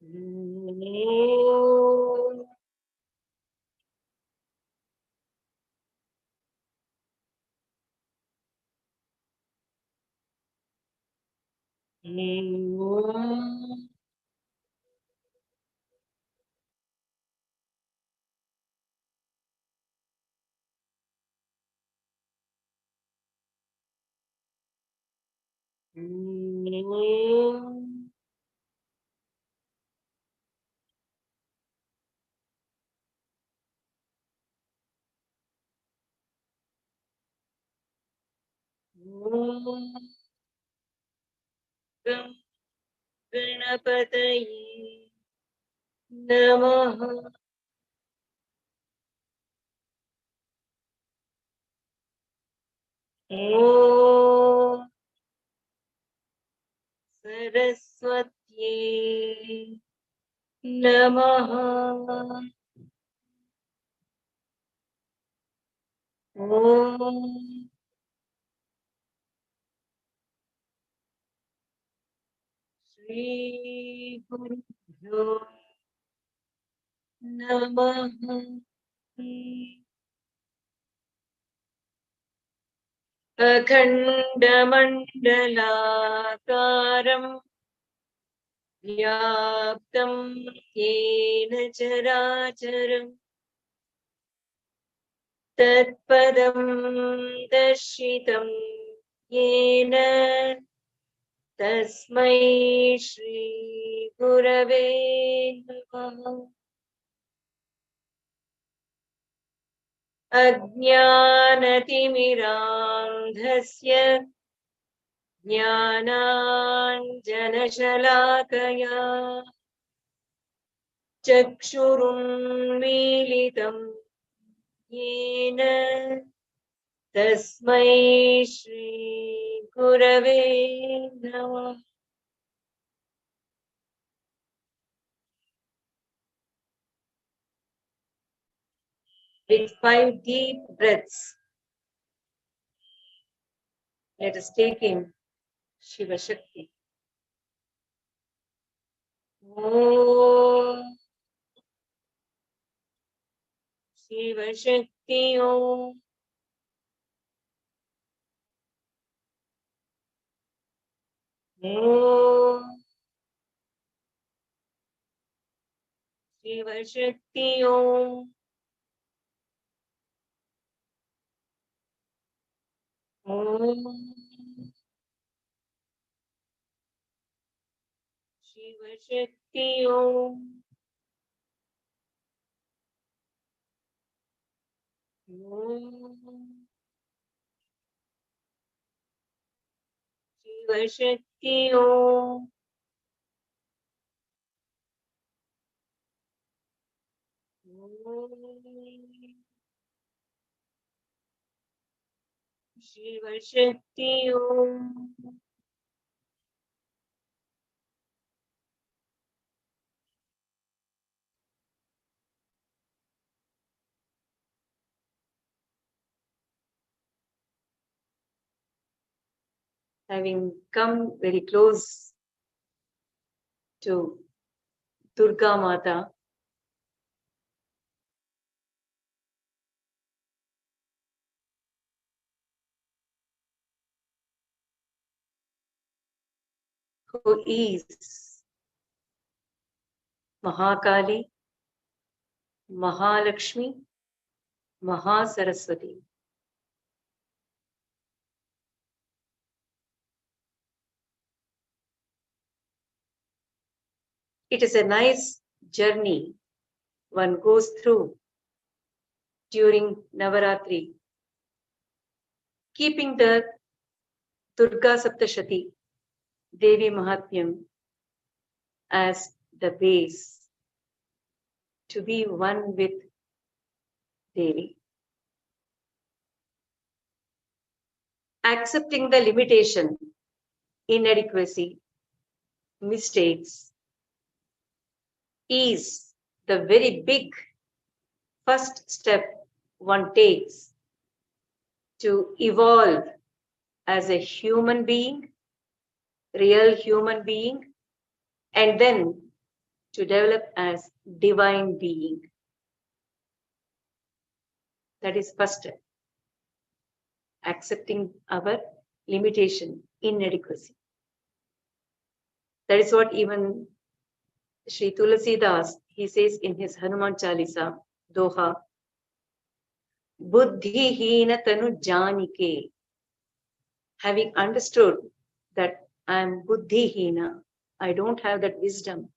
Om. Om. Om. Om. Ganapataye Namaha. Om Saraswatye Namaha. Om Shri Guru Namaha. Akhandamandalakaram Vyaptam Yena Characharam Tatpadam Dashitam Yena Tasmai Shri Gurave Namaha. Ajnanatimirandhasya Jnananjanashalakaya Chakshurunmilitam Yena Tasmai Shri Gurave Namaha. With 5 deep breaths, let us take in Shiva Shakti. Om Shiva Shakti Om. Om Shiva Shakti Om. Om Shiva Shakti Om. Om Shiva Shakti Om. Om Shiva Shakti Om. Having come very close to Durga Mata, who is Mahakali, Mahalakshmi, Mahasaraswati. It is a nice journey one goes through during Navaratri, keeping the Durgasaptashati, Devi Mahatmyam as the base to be one with Devi. Accepting the limitation, inadequacy, mistakes is the very big first step one takes to evolve as a human being, real human being, and then to develop as divine being. That is first step. Accepting our limitation, inadequacy. That is what even Sri Tulasidas, he says in his Hanuman Chalisa, Doha, Buddhi hina tanu janike. Having understood that I am buddhi hina, I don't have that wisdom.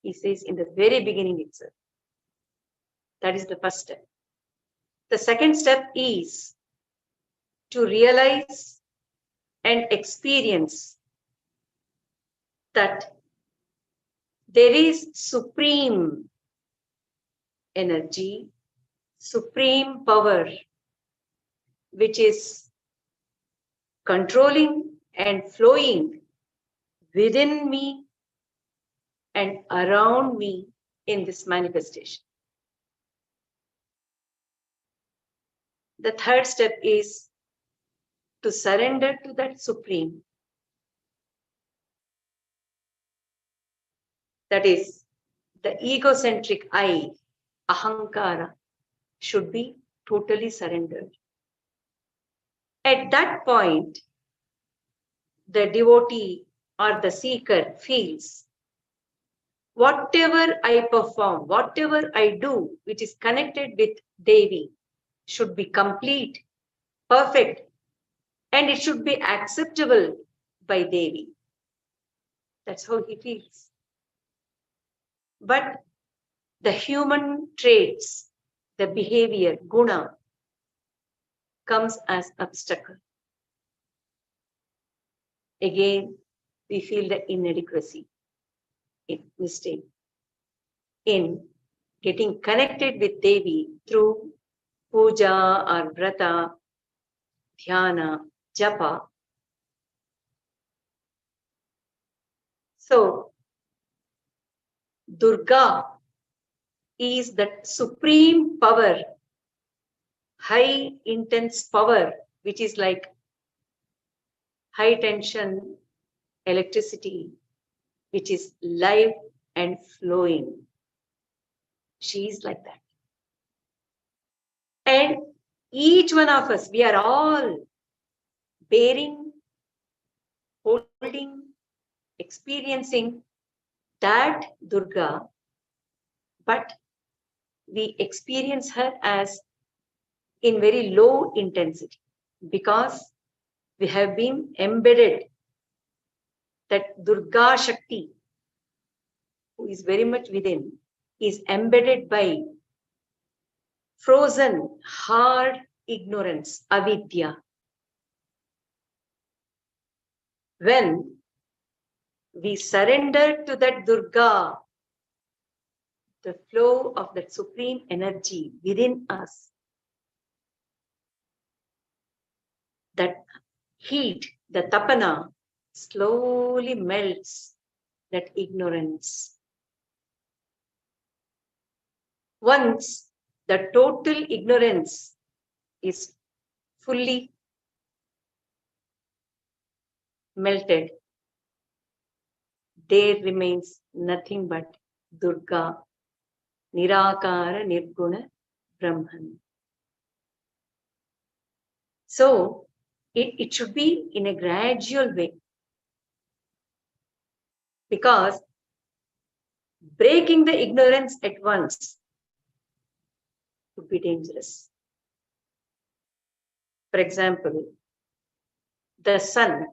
He says in the very beginning itself. That is the first step. The second step is to realize and experience that there is supreme energy, supreme power, which is controlling and flowing within me and around me in this manifestation. The third step is to surrender to that supreme. That is, the egocentric I, Ahankara, should be totally surrendered. At that point, the devotee or the seeker feels whatever I perform, whatever I do, which is connected with Devi, should be complete, perfect, and it should be acceptable by Devi. That's how he feels. But the human traits, the behavior, guna, comes as obstacle. Again, we feel the inadequacy, mistake in getting connected with Devi through puja or vrata, dhyana, japa. So, Durga is that supreme power, high intense power, which is like high tension electricity, which is live and flowing. She is like that. And each one of us, we are all bearing, holding, experiencing that Durga, but we experience her as in very low intensity because we have been embedded. That Durga Shakti, who is very much within, is embedded by frozen, hard ignorance, avidya. When we surrender to that Durga, the flow of that supreme energy within us, that heat, the tapana, slowly melts that ignorance. Once the total ignorance is fully melted, there remains nothing but Durga, Nirakara Nirguna Brahman. So it should be in a gradual way, because breaking the ignorance at once would be dangerous. For example, the sun,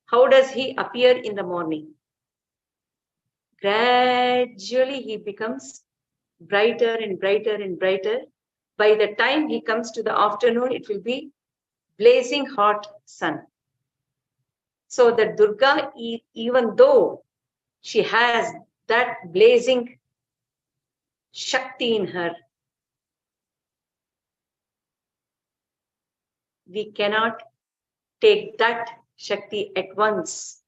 how does he appear in the morning? Gradually he becomes brighter and brighter and brighter. By the time he comes to the afternoon, it will be blazing hot sun. So the Durga, even though she has that blazing Shakti in her, we cannot take that Shakti at once.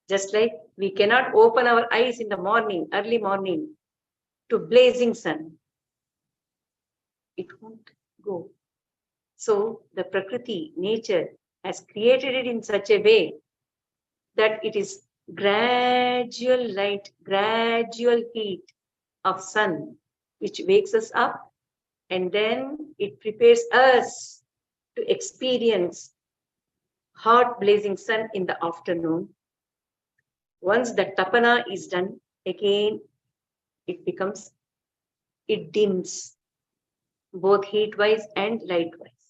Just like we cannot open our eyes in the morning, early morning, to blazing sun. It won't go. So the Prakriti, nature, has created it in such a way that it is gradual light, gradual heat of sun, which wakes us up, and then it prepares us to experience hot blazing sun in the afternoon. Once the tapana is done, again it dims, both heat-wise and light-wise.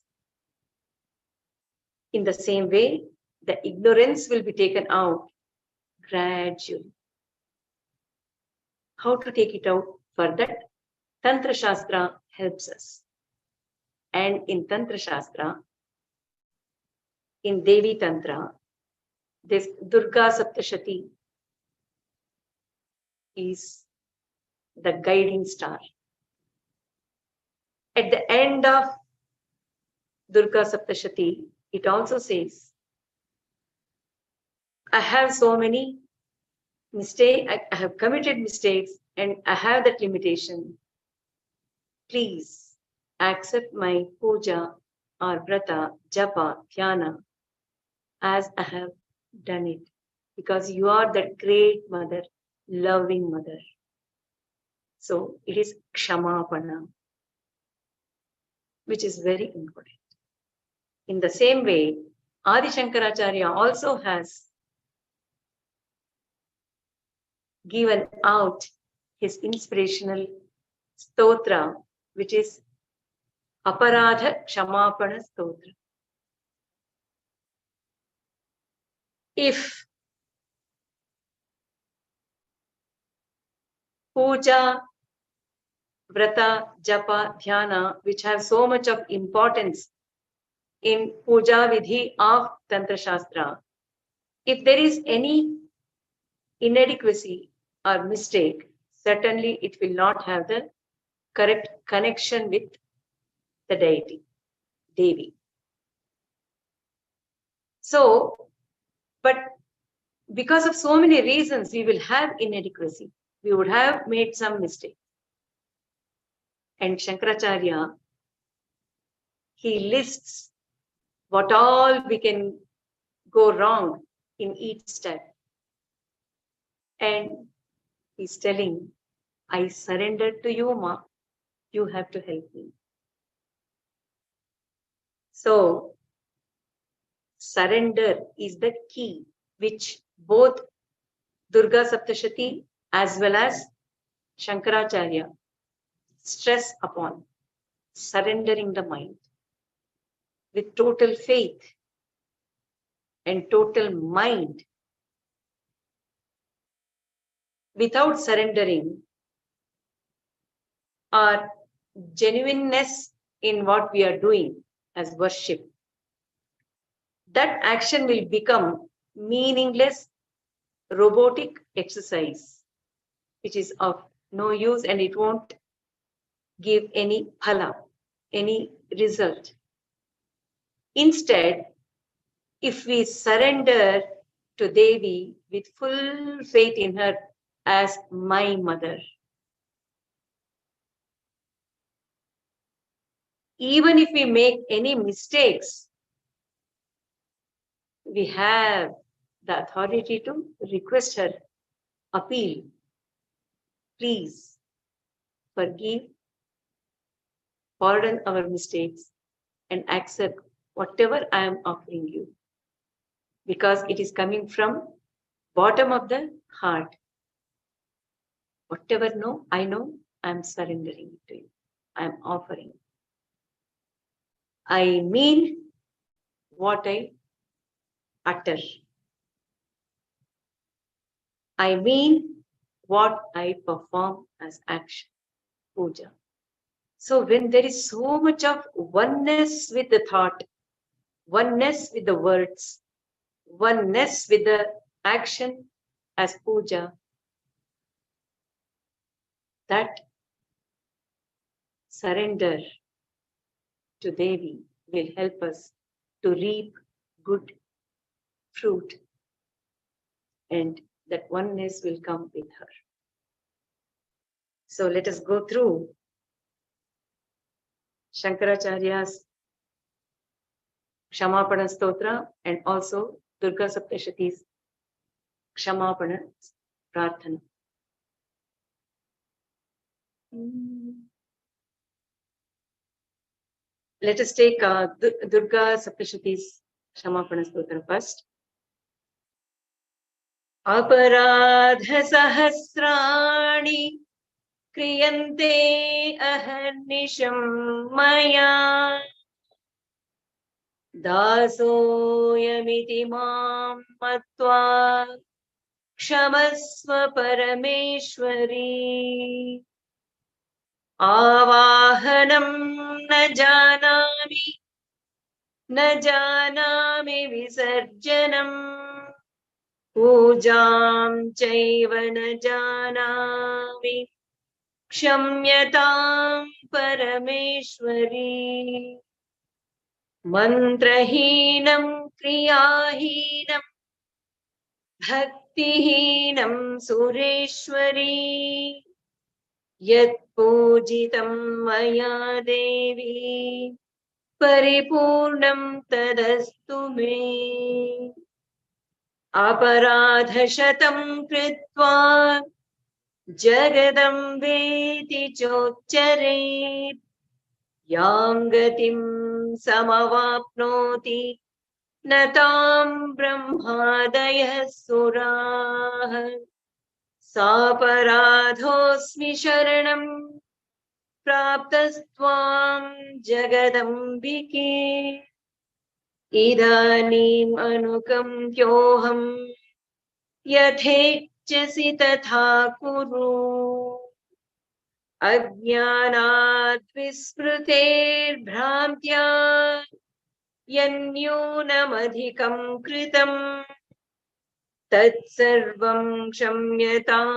In the same way, the ignorance will be taken out gradually. How to take it out? For that, Tantrashastra helps us. And in Tantrashastra, in Devi Tantra, this Durgasaptashati is the guiding star. At the end of Durgasaptashati, it also says, I have so many mistakes, I have committed mistakes, and I have that limitation. Please accept my puja or vrata, japa, dhyana, as I have done it, because you are that great mother, loving mother. So it is Kshamapana, which is very important. In the same way, Adishankaracharya also has given out his inspirational stotra, which is Aparadha Kshamapana Stotra. If puja, vrata, japa, dhyana, which have so much of importance in Poojavidhi of Tantrashastra, if there is any inadequacy or mistake, certainly it will not have the correct connection with the deity, Devi. So, but because of so many reasons, we will have inadequacy. We would have made some mistake. And Shankaracharya, he lists what all we can go wrong in each step. And he's telling, I surrendered to you, Ma. You have to help me. So, surrender is the key, which both Durgasaptashati as well as Shankaracharya stress upon. Surrendering the mind with total faith and total mind. Without surrendering, our genuineness in what we are doing as worship, that action will become meaningless, robotic exercise, which is of no use, and it won't give any phala, any result. Instead, if we surrender to Devi with full faith in her as my mother, even if we make any mistakes, we have the authority to request her, appeal, please forgive, pardon our mistakes, and accept whatever I am offering you, because it is coming from bottom of the heart. Whatever I know, I am surrendering it to you. I am offering. I mean what I utter. I mean what I perform as action, puja. So when there is so much of oneness with the thought, oneness with the words, oneness with the action as puja, that surrender to Devi will help us to reap good fruit, and that oneness will come with her. So let us go through Shankaracharya's Kshamapana Stotra and also Durgasaptashati's Kshamapana Prarthana. Let us take Durgasaptashati's Kshamapana Stotra first. Aparadha sahasrani kriyante aharnisham maya dasoyamiti mam matva kshamasva parameshwari avahanam na janami visarjanam Pujam chaiva na janami kshamyatam parameshwari mantrahinam kriyahinam bhaktihinam sureshwari yat pujitam maya devi paripurnam tadastu me aparadhashatam kritva jagadam veti chocharet yam gatim samavapnoti natam brahmadayah surah saparadhosmi sharanam praptastvam jagadambike idanim anukamtyoham yathechasi tatha kuru ajnanat vismruter bhramtya yanyunamadhikam kritam tatsarvam kshamyatam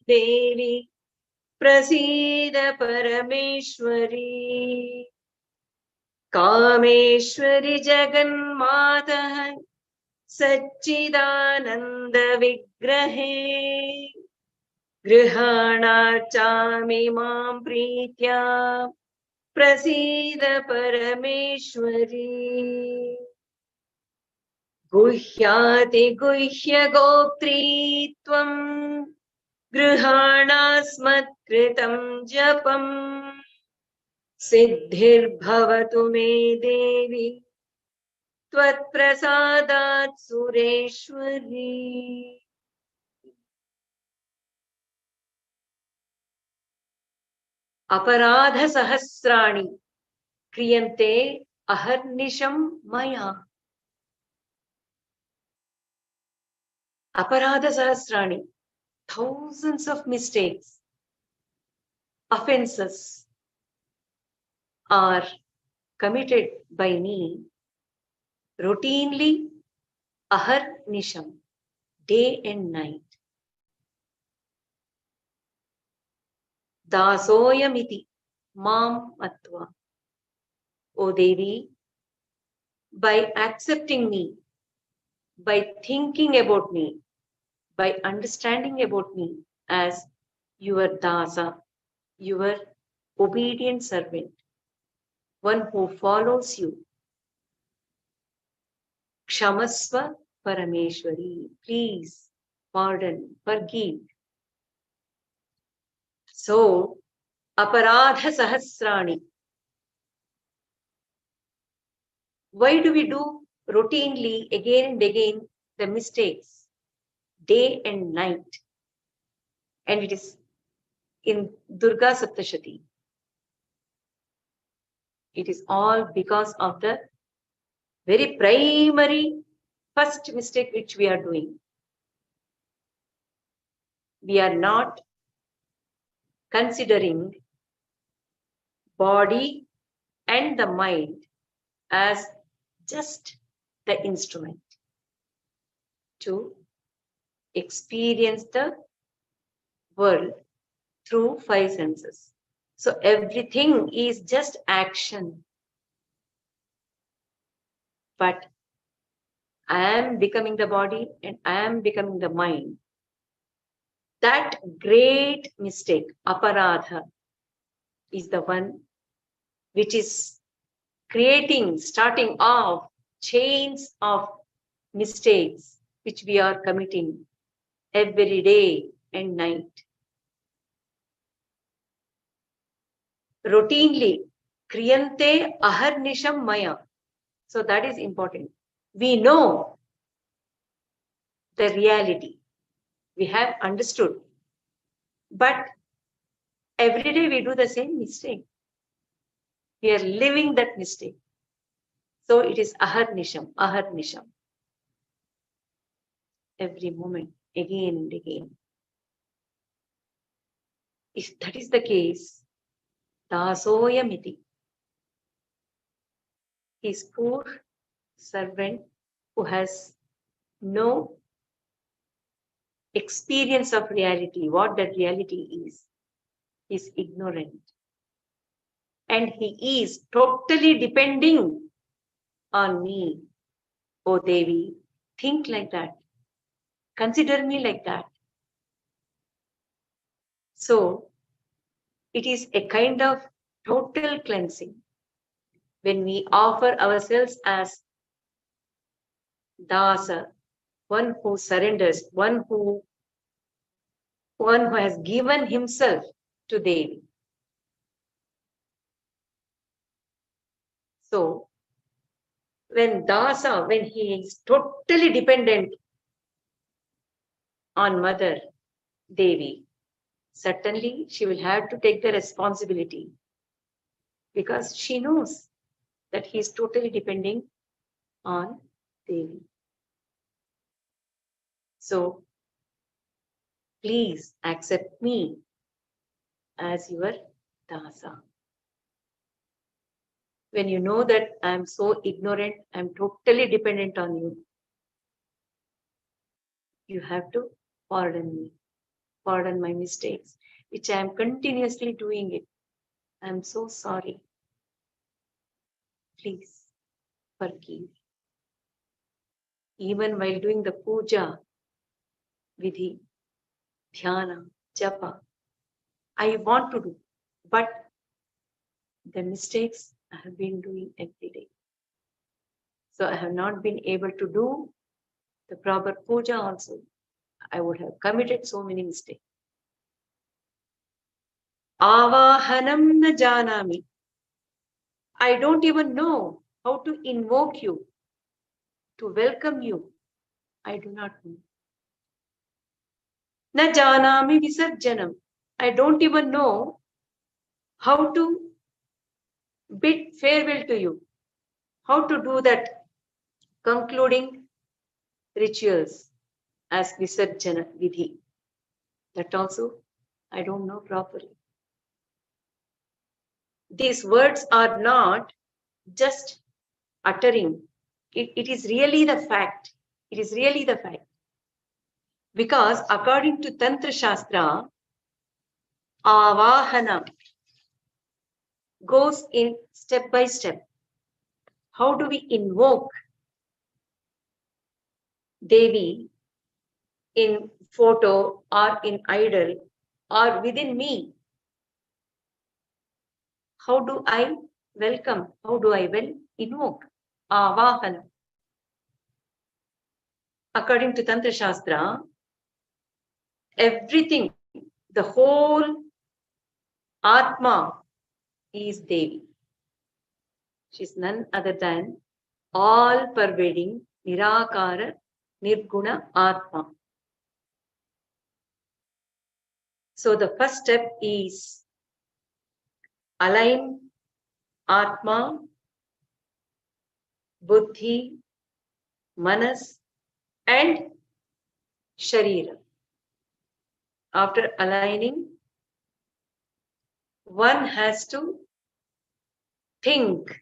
devi prasida parameshwari kameshwari jaganmatah Satchidananda Vigrahe Grihanachami Mam Pritya Prasida Parameshwari Guhyati Guhya Goptri Tvam Grihanasmatkritam Japam Siddhir Bhavatu Me Devi Tvatprasadat Sureshwari. Aparadha sahasrani kriyante aharnisham maya. Aparadha sahasrani, thousands of mistakes, offenses are committed by me routinely, aharnisham, day and night. Dasoyamiti mam atva. O Devi, by accepting me, by thinking about me, by understanding about me as your dasa, your obedient servant, one who follows you. Kshamasva Parameshwari, please pardon, forgive. So, Aparadha Sahasrani. Why do we do routinely again and again the mistakes, day and night? And it is in Durgasaptashati. It is all because of the very primary first mistake which we are doing. We are not considering body and the mind as just the instrument to experience the world through five senses. So everything is just action. But I am becoming the body and I am becoming the mind. That great mistake, aparadha, is the one which is creating, starting off chains of mistakes which we are committing every day and night. Routinely, kriyante aharnisham maya. So that is important. We know the reality. We have understood. But every day we do the same mistake. We are living that mistake. So it is aharnisham, aharnisham. Every moment, again and again. If that is the case, dasoyamiti. He is poor servant who has no experience of reality, what that reality is. He is ignorant. And he is totally depending on me. Oh Devi, think like that. Consider me like that. So, it is a kind of total cleansing when we offer ourselves as dasa, one who surrenders, one who has given himself to Devi. So, when dasa, when he is totally dependent on Mother Devi, certainly she will have to take the responsibility because she knows that he is totally depending on Devi. So, please accept me as your dasa. When you know that I am so ignorant, I am totally dependent on you, you have to pardon me, pardon my mistakes, which I am continuously doing it. I am so sorry. Please forgive. Even while doing the puja, vidhi, dhyana, japa, I want to do, but the mistakes I have been doing every day. So I have not been able to do the proper puja also. I would have committed so many mistakes. Avahanam na janami. I don't even know how to invoke you, to welcome you. I do not know. Na janami visarjanam. I don't even know how to bid farewell to you, how to do that concluding rituals as visarjana vidhi. That also I don't know properly. These words are not just uttering. It is really the fact. It is really the fact. Because according to Tantrashastra, avahana goes in step by step. How do we invoke Devi in photo or in idol or within me? How do I welcome? How do I invoke? Avahana. According to Tantra Shastra, everything, the whole Atma is Devi. She's none other than all-pervading Nirakara Nirguna Atma. So the first step is align Atma, Buddhi, Manas, and Sharira. After aligning, one has to think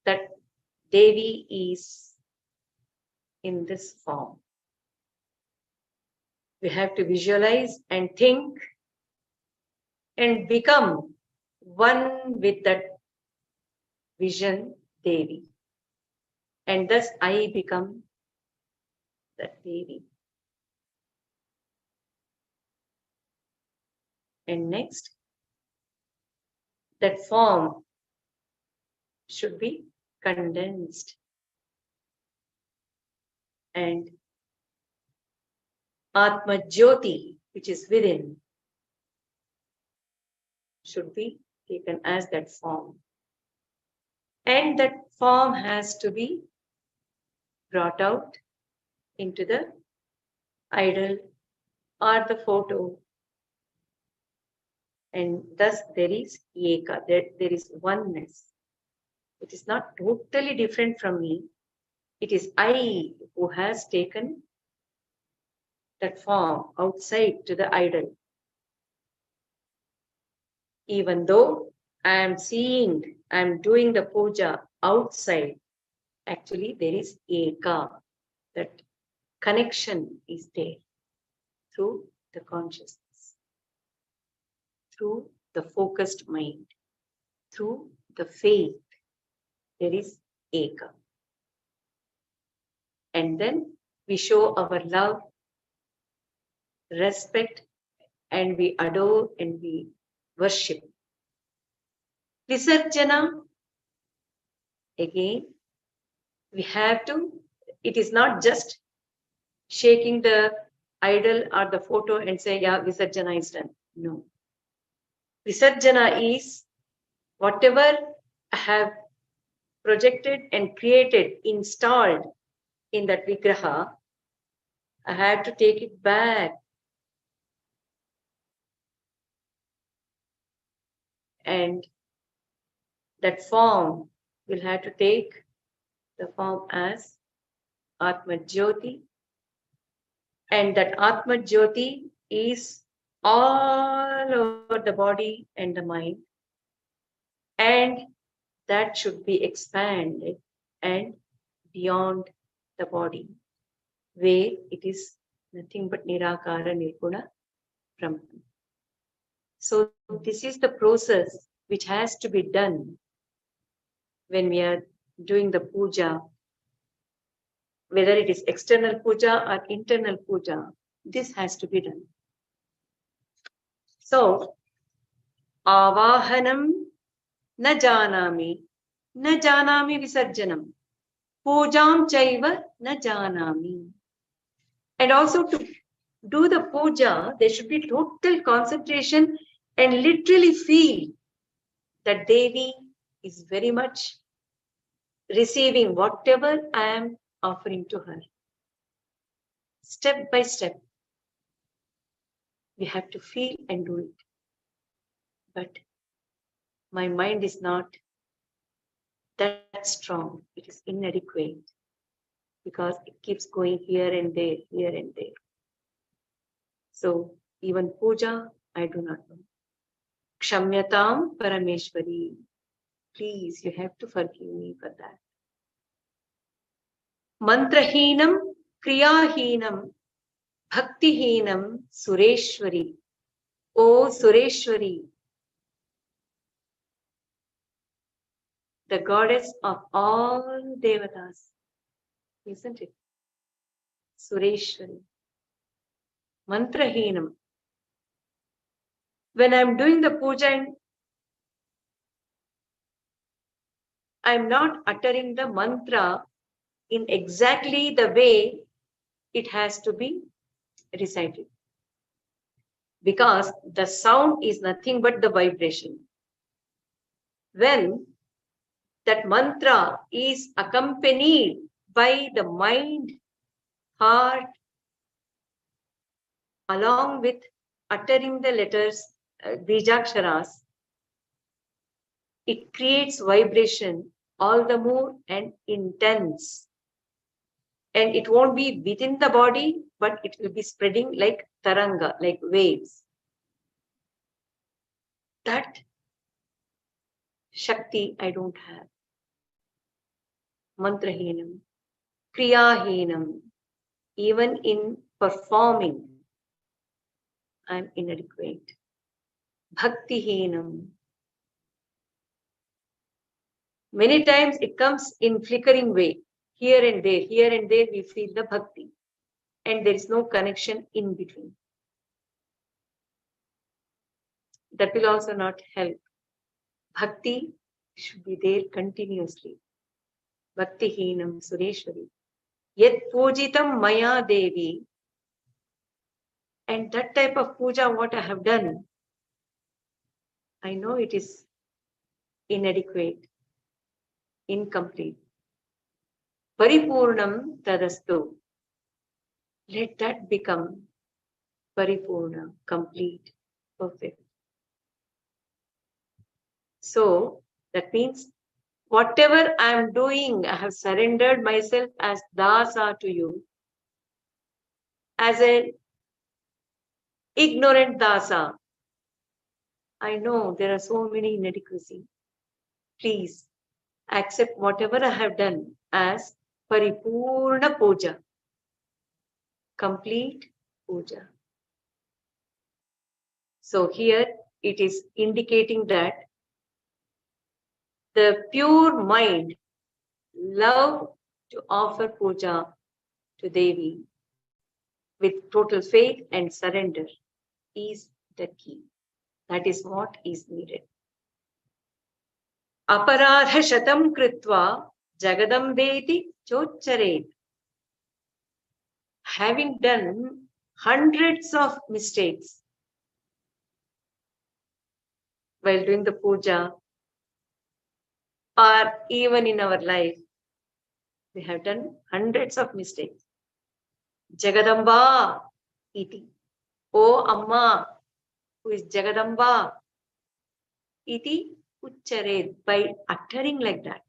that Devi is in this form. We have to visualize and think and become one with that vision Devi. And thus I become that Devi. And next, that form should be condensed. And Atma Jyoti, which is within, should be taken as that form. And that form has to be brought out into the idol or the photo. And thus there is Eka, there is oneness. It is not totally different from me. It is I who has taken that form outside to the idol. Even though I am seeing, I am doing the puja outside, actually there is Eka, that connection is there through the consciousness, through the focused mind, through the faith. There is Eka. And then we show our love, respect, and we adore and we worship. Visarjana, again, we have to, it is not just shaking the idol or the photo and say, yeah, Visarjana is done. No. Visarjana is whatever I have projected and created, installed in that vigraha, I have to take it back. And that form will have to take the form as Atma Jyoti. And that Atma Jyoti is all over the body and the mind. And that should be expanded and beyond the body, where it is nothing but Nirakara Nirguna Brahman. So this is the process which has to be done when we are doing the puja, whether it is external puja or internal puja, this has to be done. So, avahanam na janami visarjanam, pujam chaiva na janami. And also to do the puja, there should be total concentration and literally feel that Devi is very much receiving whatever I am offering to her. Step by step, we have to feel and do it. But my mind is not that strong. It is inadequate because it keeps going here and there, here and there. So even puja, I do not know. Kshamyatam Parameshwari. Please, you have to forgive me for that. Mantrahinam Kriyahinam Bhaktihinam Sureshwari. O Sureshwari, the goddess of all devatas, isn't it? Sureshwari. Mantrahinam. When I'm doing the puja and I'm not uttering the mantra in exactly the way it has to be recited. Because the sound is nothing but the vibration. When that mantra is accompanied by the mind, heart, along with uttering the letters, bijaksharas, it creates vibration all the more and intense. And it won't be within the body, but it will be spreading like taranga, like waves. That Shakti I don't have. Mantrahinam, Kriyahinam, even in performing, I'm inadequate. Bhaktihinam. Many times it comes in flickering way. Here and there we feel the bhakti. And there is no connection in between. That will also not help. Bhakti should be there continuously. Bhaktihinam Sureshwari. Yet pujitam maya Devi. And that type of puja, what I have done, I know it is inadequate, incomplete. Paripurnam tadastu. Let that become paripurna, complete, perfect. So that means whatever I am doing, I have surrendered myself as dasa to you, as an ignorant dasa. I know there are so many inadequacies. Please accept whatever I have done as paripurna puja, complete puja. So here it is indicating that the pure mind love to offer puja to Devi with total faith and surrender is the key. That is what is needed. Aparadha shatam kritva jagadambeti chocharet. Having done hundreds of mistakes while doing the puja, or even in our life, we have done hundreds of mistakes. Jagadamba iti. O Amma, who is Jagadamba iti uchared, by uttering like that.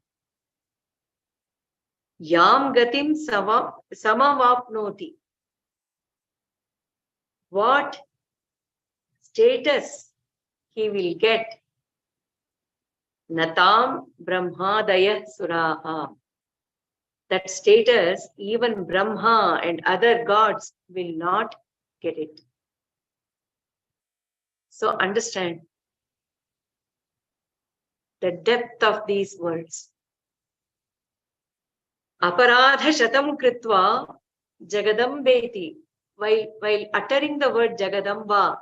Yam gatim samavapnoti. What status he will get? Natam brahmadaya suraha. That status, even Brahma and other gods will not get it. So understand the depth of these words. Aparadha shatam kritva jagadambeti. While uttering the word Jagadamba,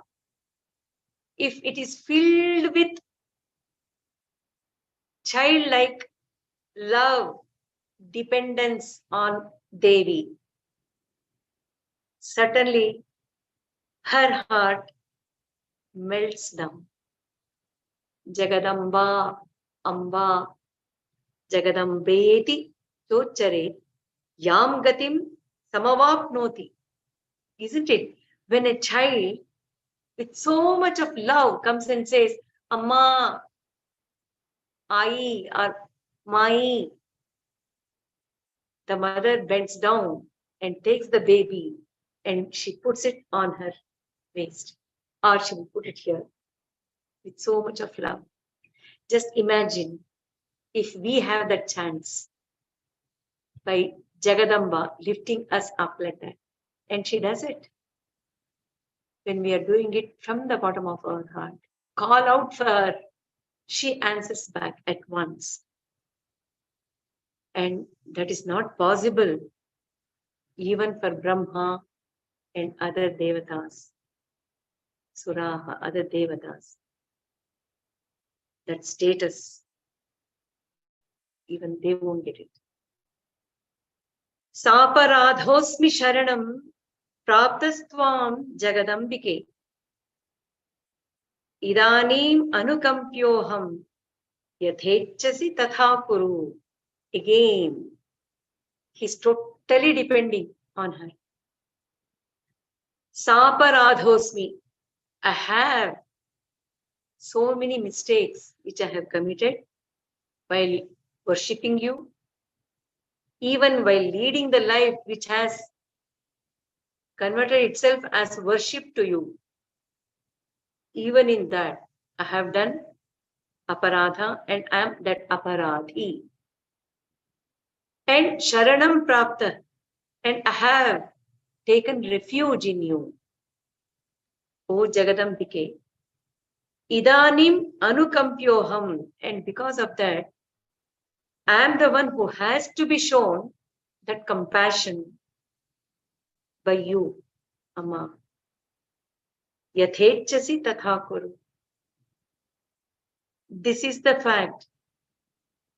if it is filled with childlike love, dependence on Devi, certainly her heart melts down. Jagadamba, Amba, Jagadambeti, Chochare, Yam Gatim, Samavapnoti. Isn't it? When a child with so much of love comes and says, Amma, Ai, or Mai, the mother bends down and takes the baby and she puts it on her waist, or she will put it here with so much of love. Just imagine if we have that chance by Jagadamba lifting us up like that. And she does it. When we are doing it from the bottom of our heart, call out for her, she answers back at once. And that is not possible even for Brahma and other devatas, Suraha, other devatas. That status, even they won't get it. Saparadhosmi sharanam praptastvam jagadambike. Idanim anukampyoham yathechasi tatha kuru. Again, he's totally depending on her. Saparadhosmi. I have so many mistakes which I have committed while worshipping you, even while leading the life which has converted itself as worship to you. Even in that, I have done aparadha and I am that aparadhi. And sharanam prapta, and I have taken refuge in you. O Jagadambike, idanim anukampyoham, and because of that, I am the one who has to be shown that compassion by you, Amma. Yathechasi tatha kuru. This is the fact.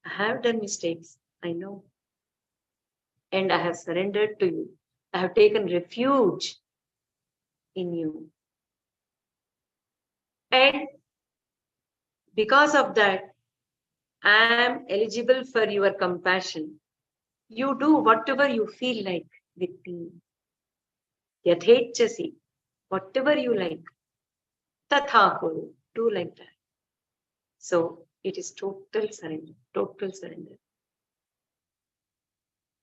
I have done mistakes, I know. and I have surrendered to you. I have taken refuge in you. And because of that, I am eligible for your compassion. You do whatever you feel like with me. Yathechasi, whatever you like. Tatha kuru, do like that. So it is total surrender, total surrender.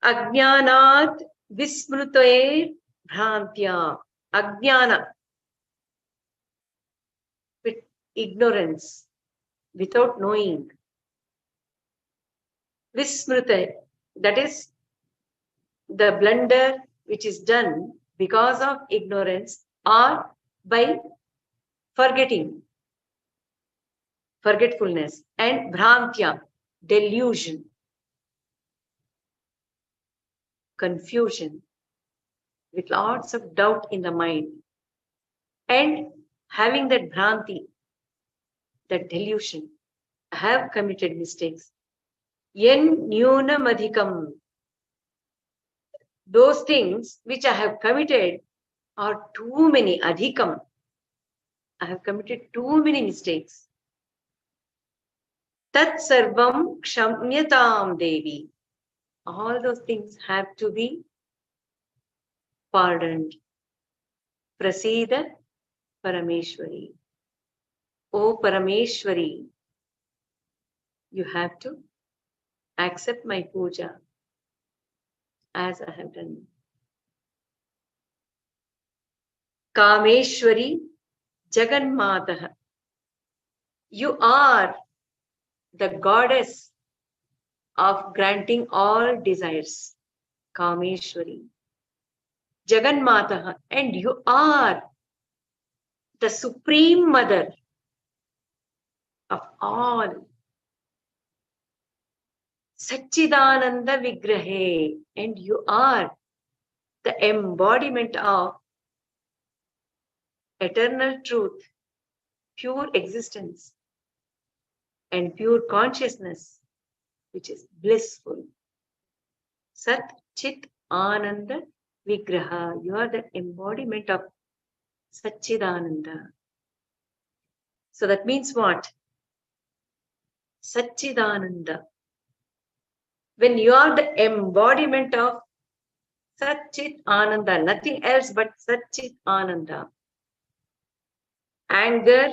Ajnanat vismrutae bhrantya. Ajnana, with ignorance, without knowing. Vismrutae, that is the blunder which is done because of ignorance or by forgetting, forgetfulness, and bhrantya, delusion, confusion, with lots of doubt in the mind, and having that bhranti, that delusion. I have committed mistakes. Yen nyunam adhikam. Those things which I have committed are too many. Adhikam. I have committed too many mistakes. Tat sarvam kshamyatam Devi. All those things have to be pardoned. Prasida Parameshwari. O Parameshwari, you have to accept my puja as I have done. Kameshwari Jaganmataha. You are the goddess of granting all desires. Kameshwari Jaganmataha. And you are the supreme mother of all. Satchidananda Vigrahe. And you are the embodiment of eternal truth, pure existence, and pure consciousness, which is blissful. Sat Chit Ananda Vigraha. You are the embodiment of Satchidananda. So that means what? Satchidananda. When you are the embodiment of Satchit Ananda, nothing else but Satchit Ananda. Anger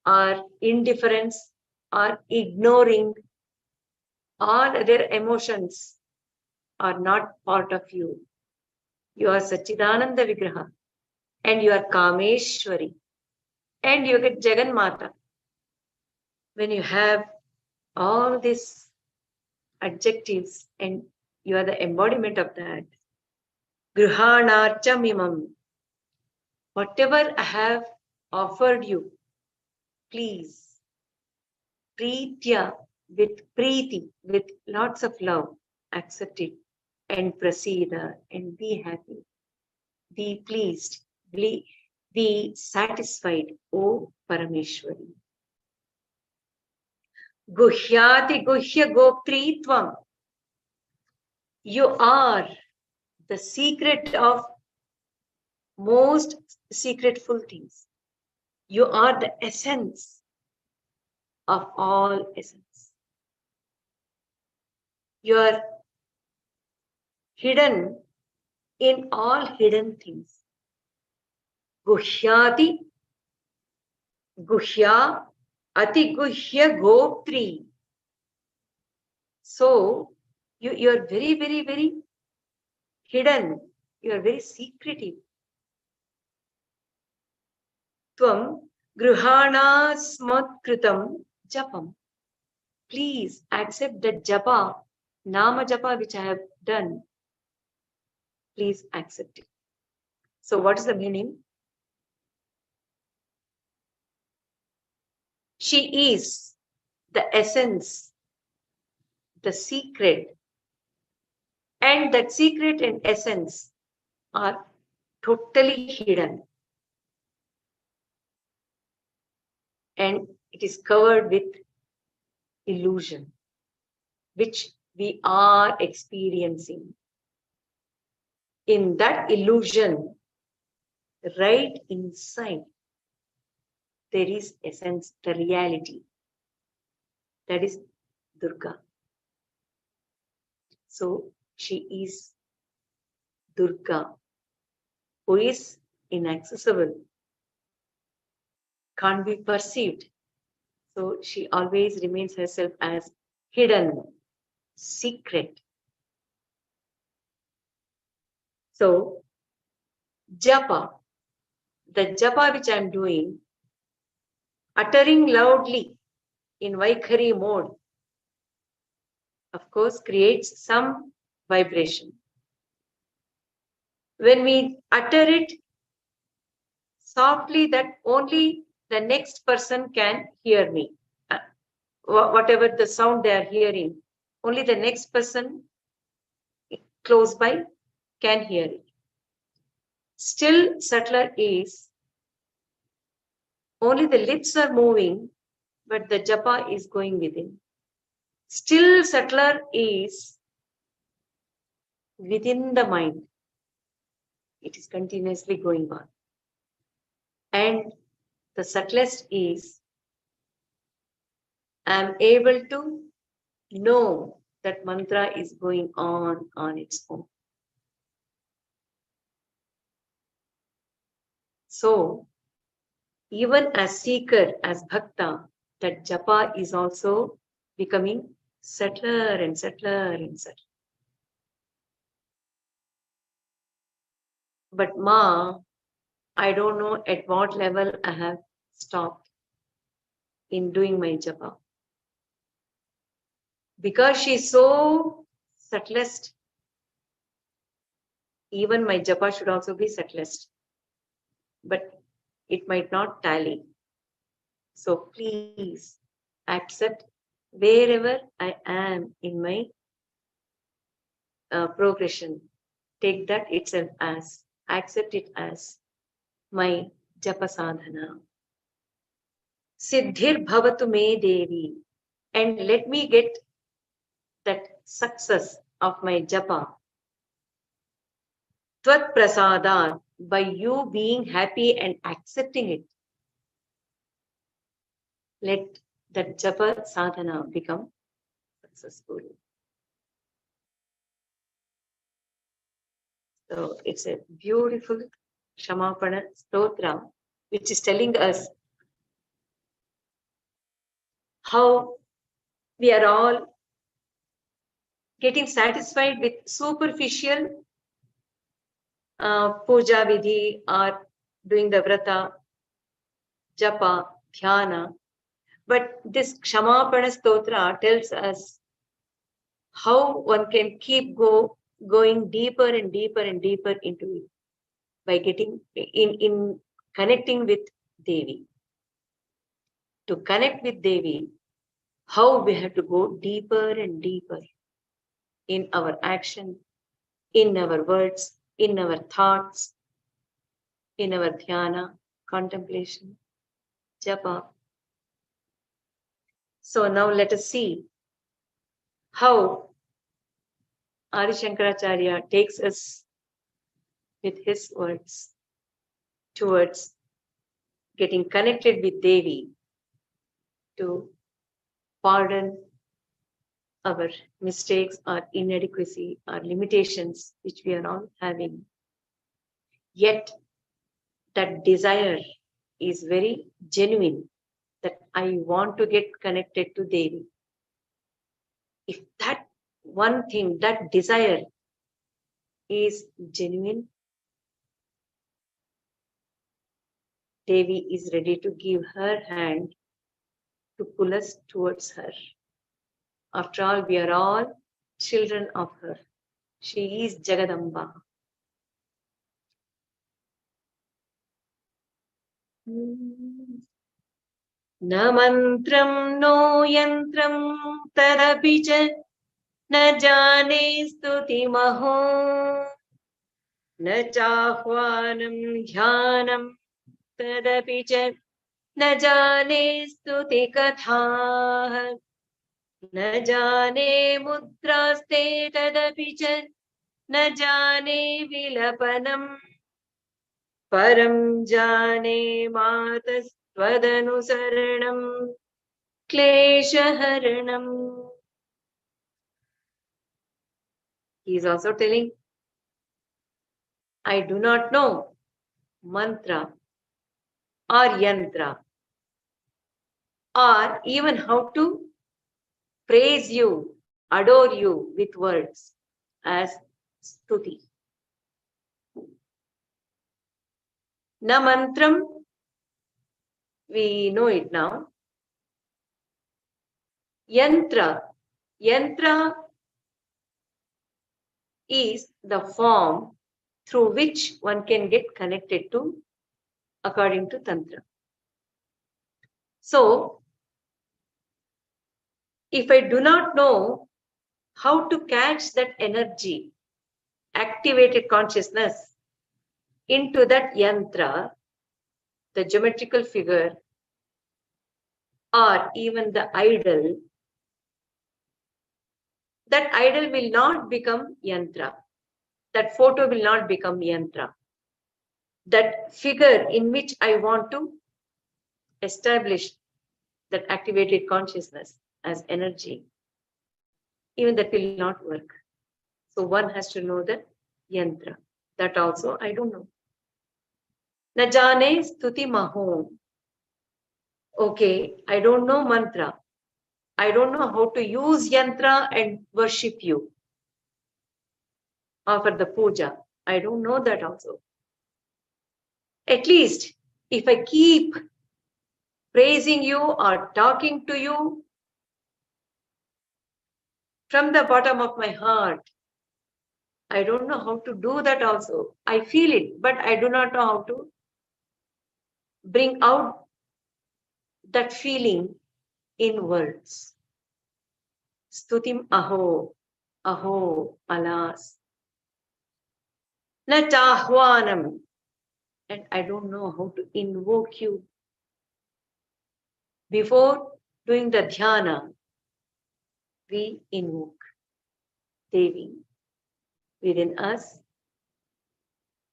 or indifference or ignoring all other emotions are not part of you. You are Satchidananda Vigraha and you are Kameshwari and you get Jaganmata. When you have all these adjectives and you are the embodiment of that. Grihanarchamimam. Whatever I have offered you, please, Preetya, with Preeti, with lots of love, accept it and prasida and be happy. Be pleased, be satisfied, O Parameshwari. Guhyati Guhya Goptritvam. You are the secret of most secretful things. You are the essence of all essence. You are hidden in all hidden things. Guhyati, Guhya, Ati Guhya Goptri. So, you are very, very, very hidden. You are very secretive. Tvam Gruhana Smatkritam Japam. Please accept that japa, Nama japa which I have done. Please accept it. So what is the meaning? She is the essence, the secret. And that secret and essence are totally hidden. And it is covered with illusion, which we are experiencing. In that illusion, right inside, there is essence, the reality. That is Durga. So she is Durga, who is inaccessible, can't be perceived. So she always remains herself as hidden, secret. So japa, the japa which I am doing, uttering loudly in Vaikhari mode, of course, creates some vibration. When we utter it softly, that only the next person can hear me. Whatever the sound they are hearing, only the next person close by can hear it. Still subtler is only the lips are moving, but the japa is going within. Still subtler is within the mind. It is continuously going on. And the subtlest is I am able to know that mantra is going on its own. So, even as seeker, as bhakta, that japa is also becoming subtler and subtler and subtler. But Ma, I don't know at what level I have stopped in doing my japa. Because she's so subtlest, even my japa should also be subtlest. But it might not tally. So please accept wherever I am in my progression. Take that itself as, accept it as my japa sadhana. Siddhir bhavatu me Devi. And let me get that success of my japa. Tvat prasadan, by you being happy and accepting it. Let that japa sadhana become successful. So it's a beautiful Kshamapana Stotra, which is telling us how we are all getting satisfied with superficial Poojavidhi or doing the vrata, japa, dhyana. But this Kshamapana Stotra tells us how one can keep going deeper and deeper and deeper into it by getting in connecting with Devi. To connect with Devi, how we have to go deeper and deeper in our action, in our words, in our thoughts, in our dhyana, contemplation, japa. So now let us see how Adishankaracharya takes us with his words towards getting connected with Devi to pardon our mistakes or inadequacy or limitations which we are all having. Yet that desire is very genuine, that I want to get connected to Devi. If that one thing, that desire is genuine, Devi is ready to give her hand to pull us towards her. After all, we are all children of her. She is Jagadamba. न मन्त्रं no यन्त्रं तदपि च न जाने स्तुतिमहो न चाह्वानं ध्यानं तदपि च न जाने स्तुतिकथाः न जाने मुद्रास्ते तदपि च न जाने विलपनम् परं जाने मातस्त्वदनुसरणम् क्लेशहरणम्. He is also telling, I do not know mantra or yantra or even how to praise you, adore you with words as stuti. Na mantram, we know it now. Yantra. Yantra is the form through which one can get connected to, according to Tantra. So, if I do not know how to catch that energy, activated consciousness into that yantra, the geometrical figure, or even the idol, that idol will not become yantra. That photo will not become yantra. That figure in which I want to establish that activated consciousness as energy, even that will not work. So one has to know the yantra. That also I don't know. Na jane stuti maho. Okay, I don't know mantra. I don't know how to use yantra and worship you. Offer the puja. I don't know that also. At least if I keep praising you or talking to you from the bottom of my heart, I don't know how to do that also. I feel it, but I do not know how to bring out that feeling in words. Stutim aho, aho, alas. Na chahwanam, and I don't know how to invoke you. Before doing the dhyana, we invoke Devi within us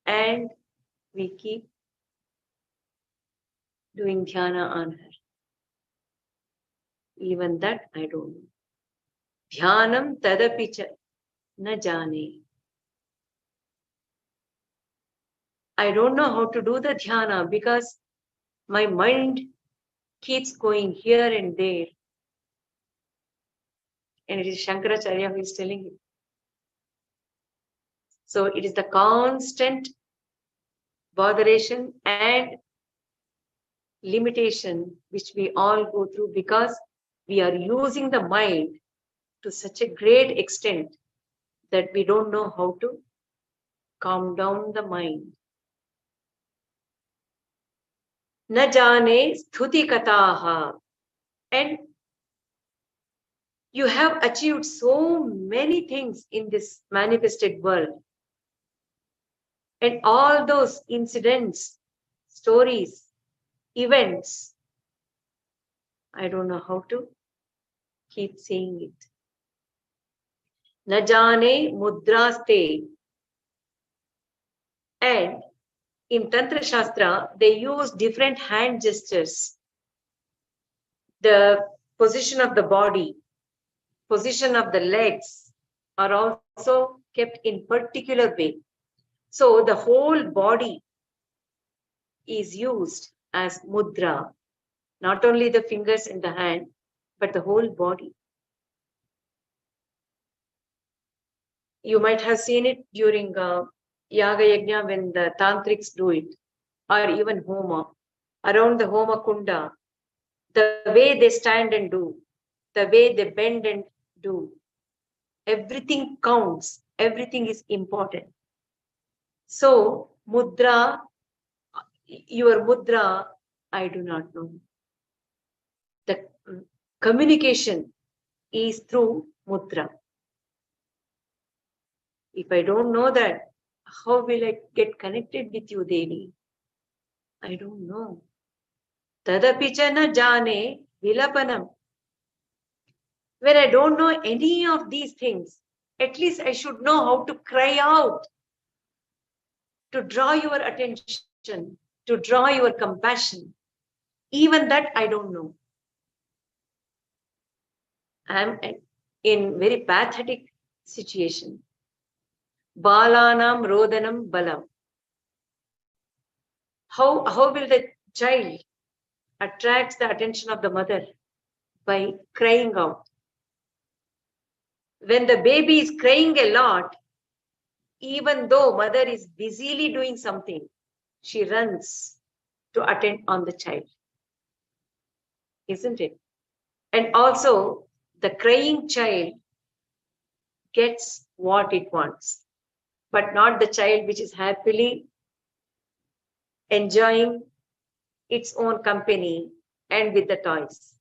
and we keep doing dhyana on her. Even that I don't know. Dhyanam tadapicha na jane. I don't know how to do the dhyana because my mind keeps going here and there. And it is Shankaracharya who is telling it. So it is the constant botheration and limitation which we all go through because we are using the mind to such a great extent that we don't know how to calm down the mind. Na jane stuti kataha. And you have achieved so many things in this manifested world. And all those incidents, stories, events, I don't know how to keep saying it. Na jane mudraste. And in Tantrashastra, they use different hand gestures. The position of the body, position of the legs are also kept in particular way. So the whole body is used as mudra, not only the fingers and the hand, but the whole body. You might have seen it during Yaga Yajna when the Tantrics do it, or even Homa. Around the Homa Kunda, the way they stand and do, the way they bend and do, everything counts, everything is important. So, mudra, your mudra, I do not know. The communication is through mudra. If I don't know that, how will I get connected with you, Devi? I don't know. Tadapicha na jane vilapanam. When I don't know any of these things, at least I should know how to cry out, to draw your attention, to draw your compassion. Even that I don't know. I'm in very pathetic situation. Balanam rodanam balam. How will the child attract the attention of the mother? By crying out. When the baby is crying a lot, even though mother is busily doing something, she runs to attend on the child. Isn't it? And also, the crying child gets what it wants, but not the child which is happily enjoying its own company and with the toys.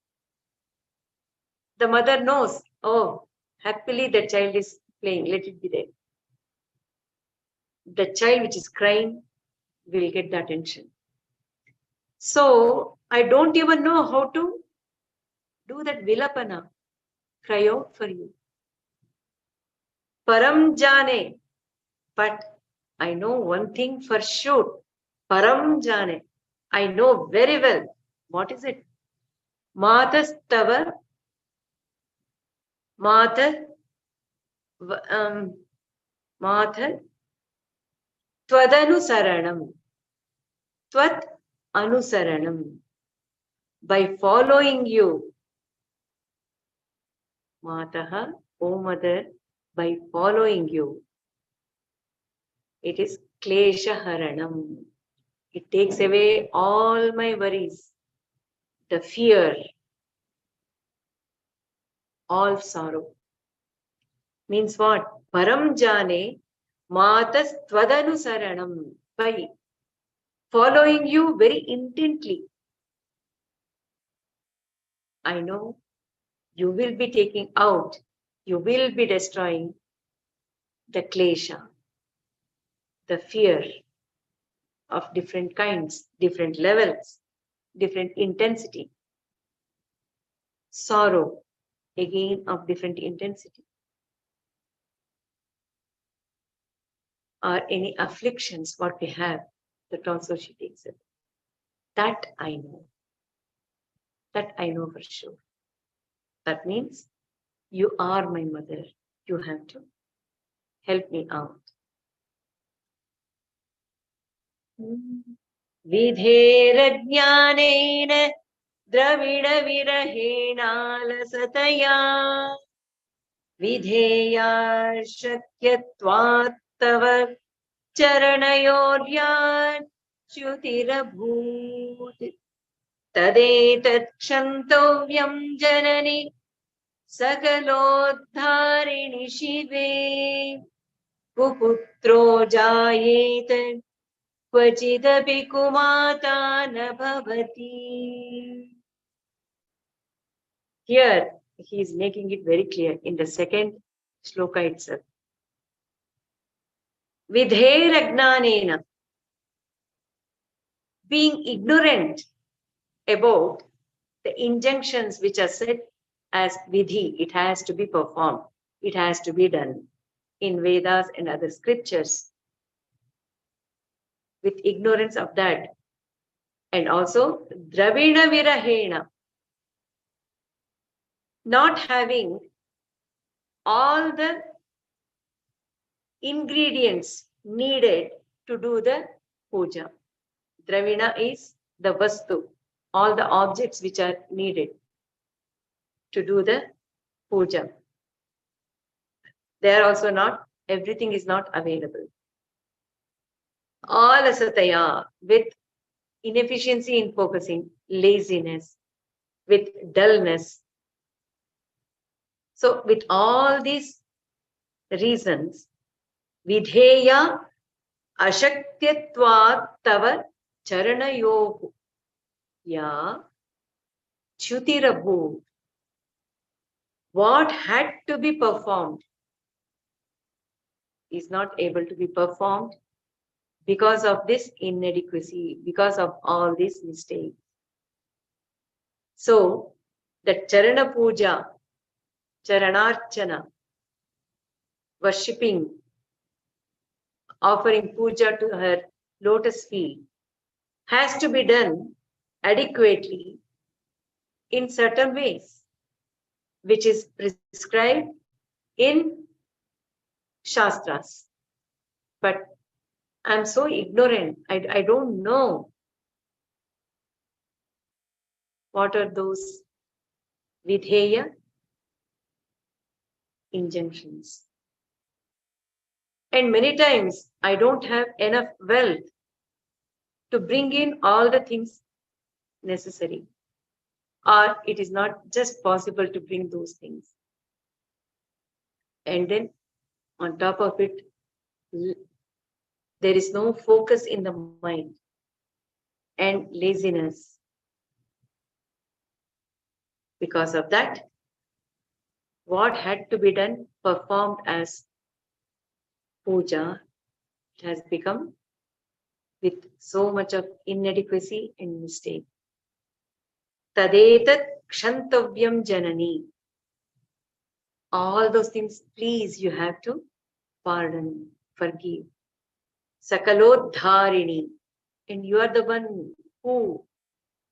The mother knows, oh, happily the child is playing, let it be there. The child which is crying will get the attention. So I don't even know how to do that vilapana, cry out for you. Param jane, but I know one thing for sure. Param jane, I know very well. What is it? Matastava, Mata, Mata, Tvadanusaranam. Tvat anusaranam. By following you, Mataha, O mother, by following you, it is klesha haranam. It takes away all my worries, the fear, all sorrow. Means what? Param jane matas tvadanusaranam. By following you very intently, I know you will be taking out, you will be destroying the klesha, the fear of different kinds, different levels, different intensity. Sorrow, again of different intensity. Or any afflictions, what we have, that also she takes it. That I know. That I know for sure. That means you are my mother. You have to help me out. Vidherajnanena dravida virahenālasataya vidheya shakyatvat tava charanayoryan chutirabhut tadetat kshantovyam janani sakalodharini shive kuputro jayet Kvachidapi kumata na bhavati. Here, he is making it very clear in the second shloka itself. Vidherajnanena, being ignorant about the injunctions which are said as vidhi, it has to be performed, it has to be done in Vedas and other scriptures. With ignorance of that, and also dravina virahena, not having all the ingredients needed to do the puja. Dravina is the vastu, all the objects which are needed to do the puja. They are also not, everything is not available. All asataya, with inefficiency in focusing, laziness, with dullness. So with all these reasons, vidheya ashakyatvat tava charanayohu ya chutirabhu. What had to be performed is not able to be performed because of this inadequacy, because of all these mistakes. So, the Charana Puja charanarchana, worshipping, offering puja to her lotus feet, has to be done adequately in certain ways, which is prescribed in Shastras. But I'm so ignorant. I don't know what are those vidheya injunctions. And many times I don't have enough wealth to bring in all the things necessary, or it is not just possible to bring those things. And then on top of it, there is no focus in the mind and laziness. Because of that, what had to be done, performed as puja, it has become with so much of inadequacy and mistake. Tadetat kshantavyam janani. All those things, please, you have to pardon, forgive. Sakalodharini. And you are the one who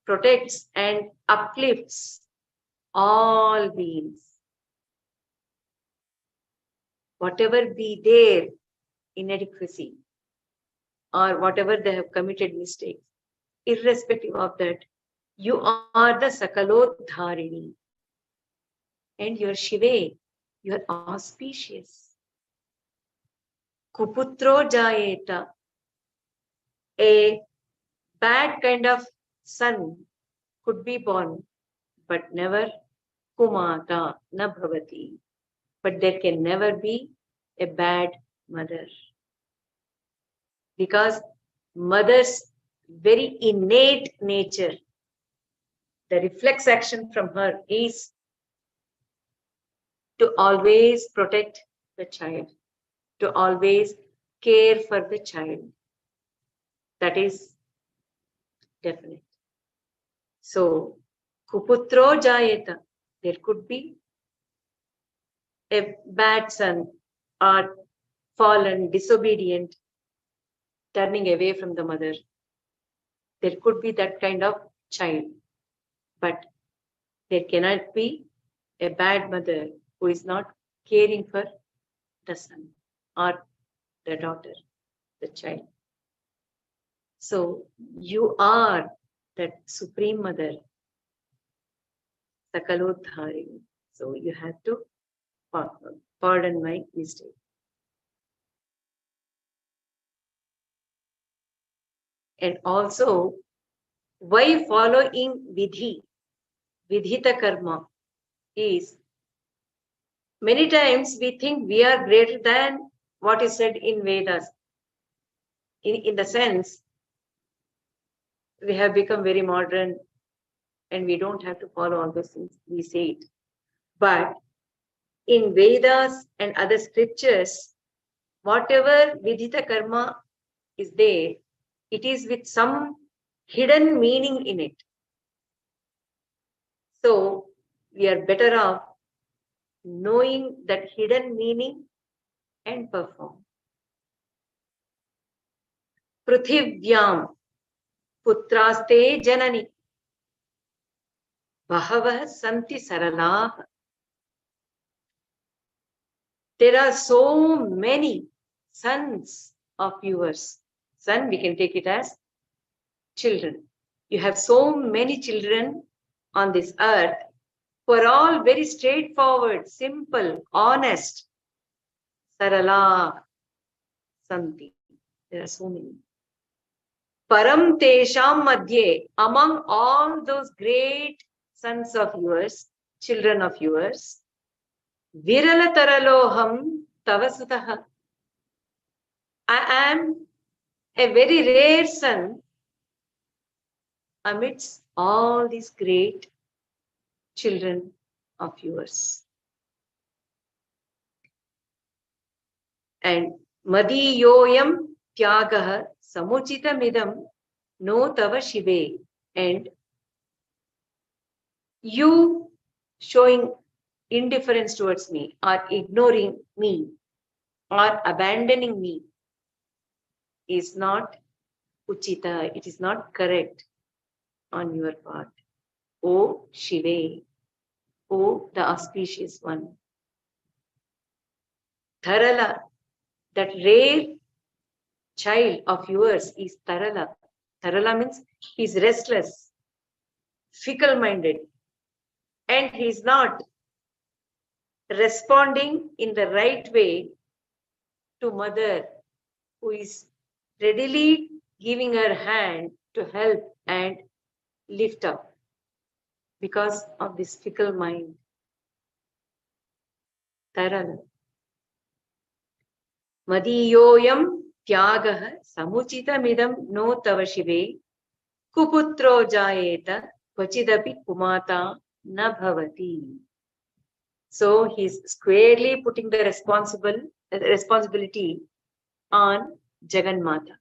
protects and uplifts all beings. Whatever be their inadequacy or whatever they have committed mistakes, irrespective of that, you are the Sakalodharini. And you are Shive, you are auspicious. Kuputro jayeta. A bad kind of son could be born, but never kumata na bhavati. But there can never be a bad mother. Because mother's very innate nature, the reflex action from her is to always protect the child, to always care for the child. That is definite. So, kuputro jayeta, there could be a bad son or fallen, disobedient, turning away from the mother. There could be that kind of child. But there cannot be a bad mother who is not caring for the son or the daughter, the child. So you are that Supreme Mother, Sakalodharini. So you have to pardon my mistake. And also, why following vidhi, vidhita karma, is many times we think we are greater than what is said in Vedas. In the sense, we have become very modern and we don't have to follow all those things. We say it. But in Vedas and other scriptures, whatever vidhita karma is there, it is with some hidden meaning in it. So we are better off knowing that hidden meaning and perform. Pruthivyam putraste janani Bahavah santi saralah. There are so many sons of yours. Son, we can take it as children. You have so many children on this earth who are all very straightforward, simple, honest. Sarala santi. There are so many. Param tesham madhye. Among all those great sons of yours, children of yours, virala taraloham tavasutaha. I am a very rare son amidst all these great children of yours. And madiyoyam tyagaha samuchitamidam no tava shive. And you showing indifference towards me, or ignoring me, or abandoning me is not uchita, it is not correct on your part. O Shive, O the auspicious one. Tarala, that rare child of yours is Tarala. Tarala means he's restless, fickle-minded, and he's not responding in the right way to mother, who is readily giving her hand to help and lift up because of this fickle mind. Tarala. Madiyoyam tyagah samuchitamidam no tava shive kuputro jayeta kvachidapi kumata na bhavati. So he's squarely putting the responsibility on Jagannatha.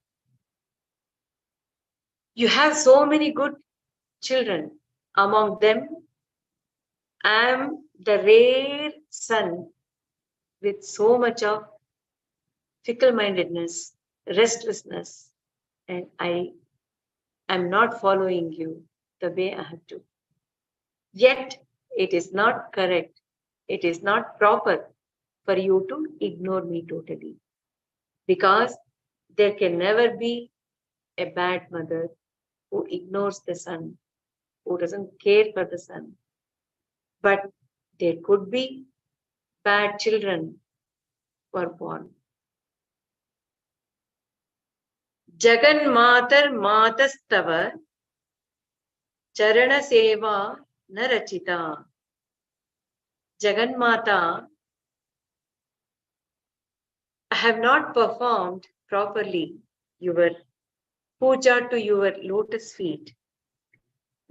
You have so many good children. Among them, I am the rare son with so much of fickle-mindedness, restlessness, and I am not following you the way I have to. Yet, it is not correct. It is not proper for you to ignore me totally. Because there can never be a bad mother who ignores the son, who doesn't care for the son. But there could be bad children who are born. Jagan Matar Matastava Charana Seva Narachita. Jagan Mata, I have not performed properly your puja to your lotus feet.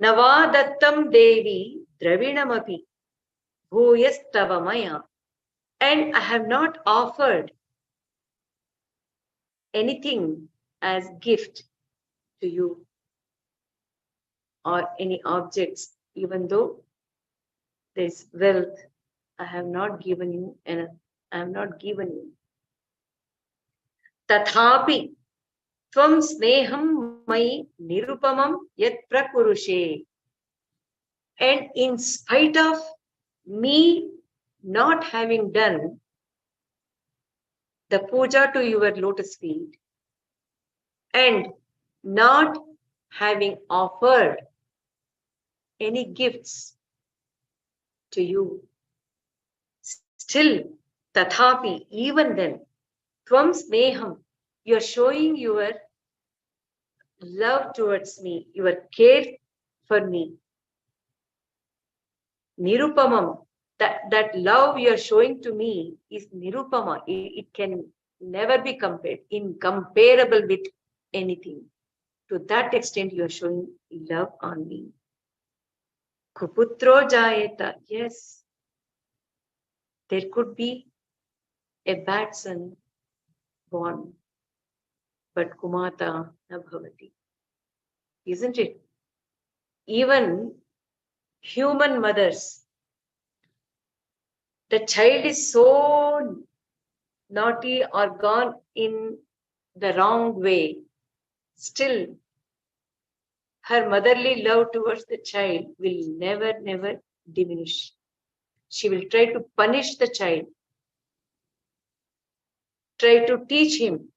Navadattam Devi Dravinamapi Bhuyastava Maya. And I have not offered anything as gift to you or any objects, even though there is wealth, I have not given you and I have not given you. Tathapi tvam sneham mai nirupamam yat prakurushe. And in spite of me not having done the puja to your lotus feet and not having offered any gifts to you, still, tathapi, even then, tvam sneham, you are showing your love towards me, your care for me. Nirupamam, that love you are showing to me is nirupama. It can never be compared, incomparable with anything. To that extent, you are showing love on me. Kuputro jayeta, yes, there could be a bad son born, but kumata na bhavati. Isn't it? Even human mothers, the child is so naughty or gone in the wrong way, still her motherly love towards the child will never diminish. She will try to punish the child, try to teach him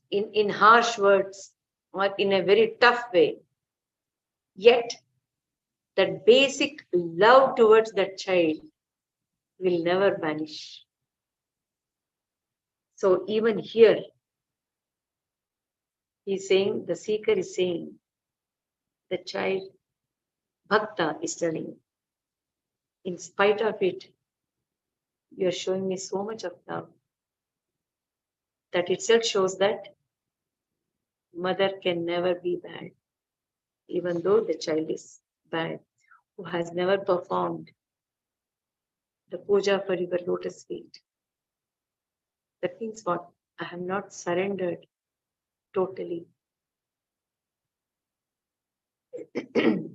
in harsh words or in a very tough way. Yet, that basic love towards that child will never vanish. So even here, he's saying, the seeker is saying, the child, Bhakta is telling, in spite of it, you are showing me so much of love. That itself shows that mother can never be bad, even though the child is bad, who has never performed the puja for your lotus feet. That means what? I have not surrendered totally.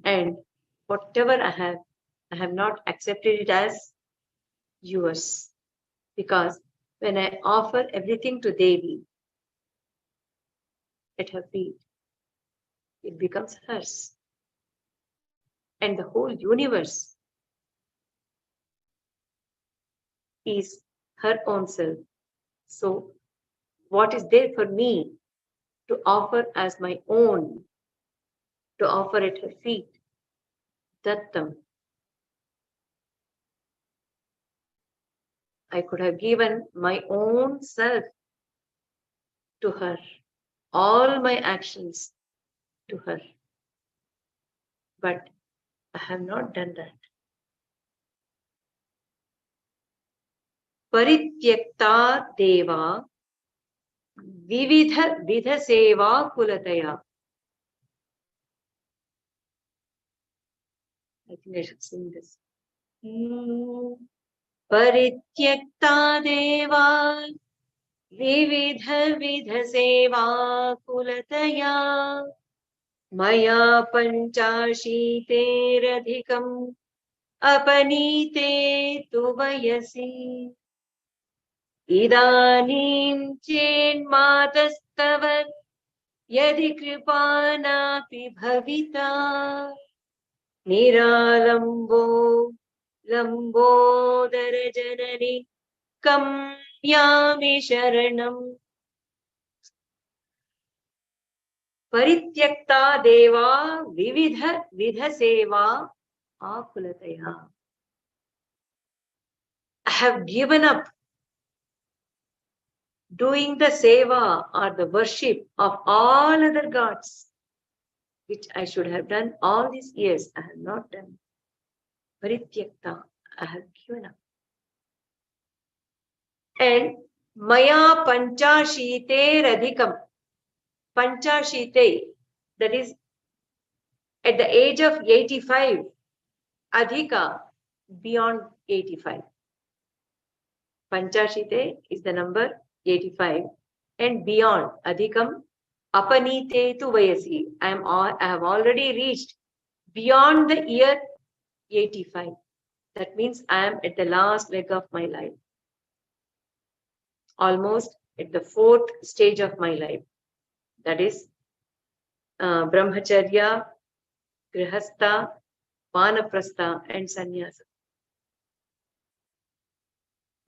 And whatever I have not accepted it as yours. Because when I offer everything to Devi at her feet, it becomes hers. And the whole universe is her own self. So, what is there for me to offer as my own, to offer at her feet? Dattam. I could have given my own self to her, all my actions to her. But I have not done that. Parityakta Deva Vividha Vidha Seva Kulataya. I think I should sing this. Parityakta Deva Vividha Vidha Seva Kulataya. Maya Panchashiteradhikam Apanite tu vayasi. Idanim chenmatastavat yadi kripanapi bhavita. Niralambo lambodara janani kam yami sharanam. Parityakta Deva Vividha Vidha Seva Akulataya. I have given up doing the seva or the worship of all other gods, which I should have done all these years. I have not done. Parityakta, I have given up. And Maya Panchashite Radhikam. Panchashite, that is at the age of 85, Adhika, beyond 85. Panchashite is the number 85 and beyond. Adhikam Apanite tu vayasi. I have already reached beyond the year 85. That means I am at the last leg of my life. Almost at the fourth stage of my life. That is Brahmacharya, Grihastha, Vanaprastha and Sannyasa.